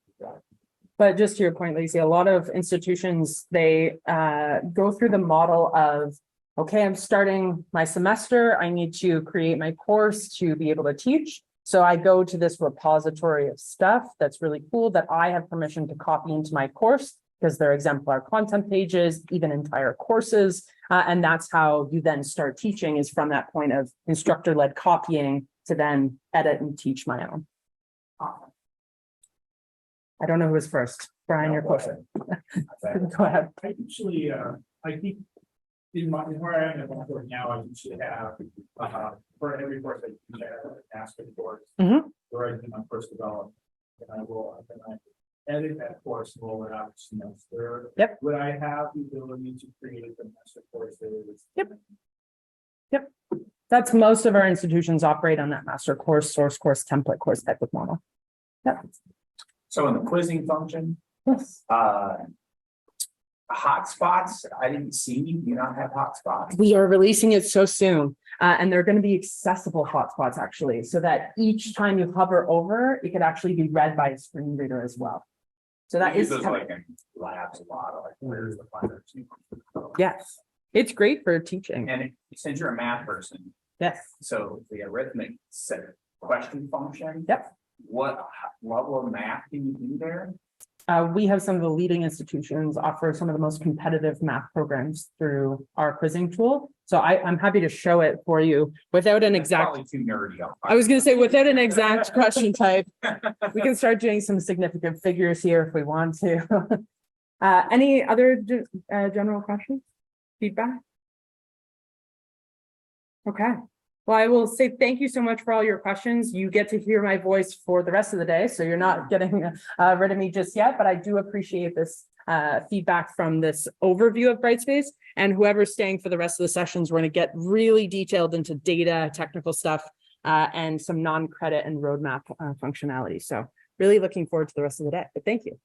But just to your point, Lacey, a lot of institutions, they go through the model of, okay, I'm starting my semester, I need to create my course to be able to teach. So I go to this repository of stuff that's really cool that I have permission to copy into my course because they're exemplar content pages, even entire courses. And that's how you then start teaching, is from that point of instructor-led copying to then edit and teach my own. Awesome. I don't know who was first. Brian, your question. Go ahead. I usually, I think where I am at Blackboard now, I usually have, for every course I teach, I have an Aspen course. Where I do my first development, and I will, edit that course and roll it out each semester. Yep. Would I have the ability to create the master courses? Yep. That's most of our institutions operate on that master course, source course, template course type of model. Yep. So in the quizzing function, Yes. hotspots, I didn't see, you not have hotspots. We are releasing it so soon, and they're going to be accessible hotspots actually, so that each time you hover over, it could actually be read by a screen reader as well. So that is like in labs a lot, like where's the finder? yes, it's great for teaching. And since you're a math person, Yes. so the arithmetic set question function. Yep. What level of math can you do there? We have some of the leading institutions offer some of the most competitive math programs through our quizzing tool. So I'm happy to show it for you without an exact. Probably too nerdy. I was going to say without an exact question type, we can start doing some significant figures here if we want to. Any other general questions? Feedback? Okay. Well, I will say thank you so much for all your questions. You get to hear my voice for the rest of the day, so you're not getting rid of me just yet, but I do appreciate this feedback from this overview of Brightspace, and whoever's staying for the rest of the sessions, we're going to get really detailed into data, technical stuff, and some non-credit and roadmap functionality. So really looking forward to the rest of the day, but thank you.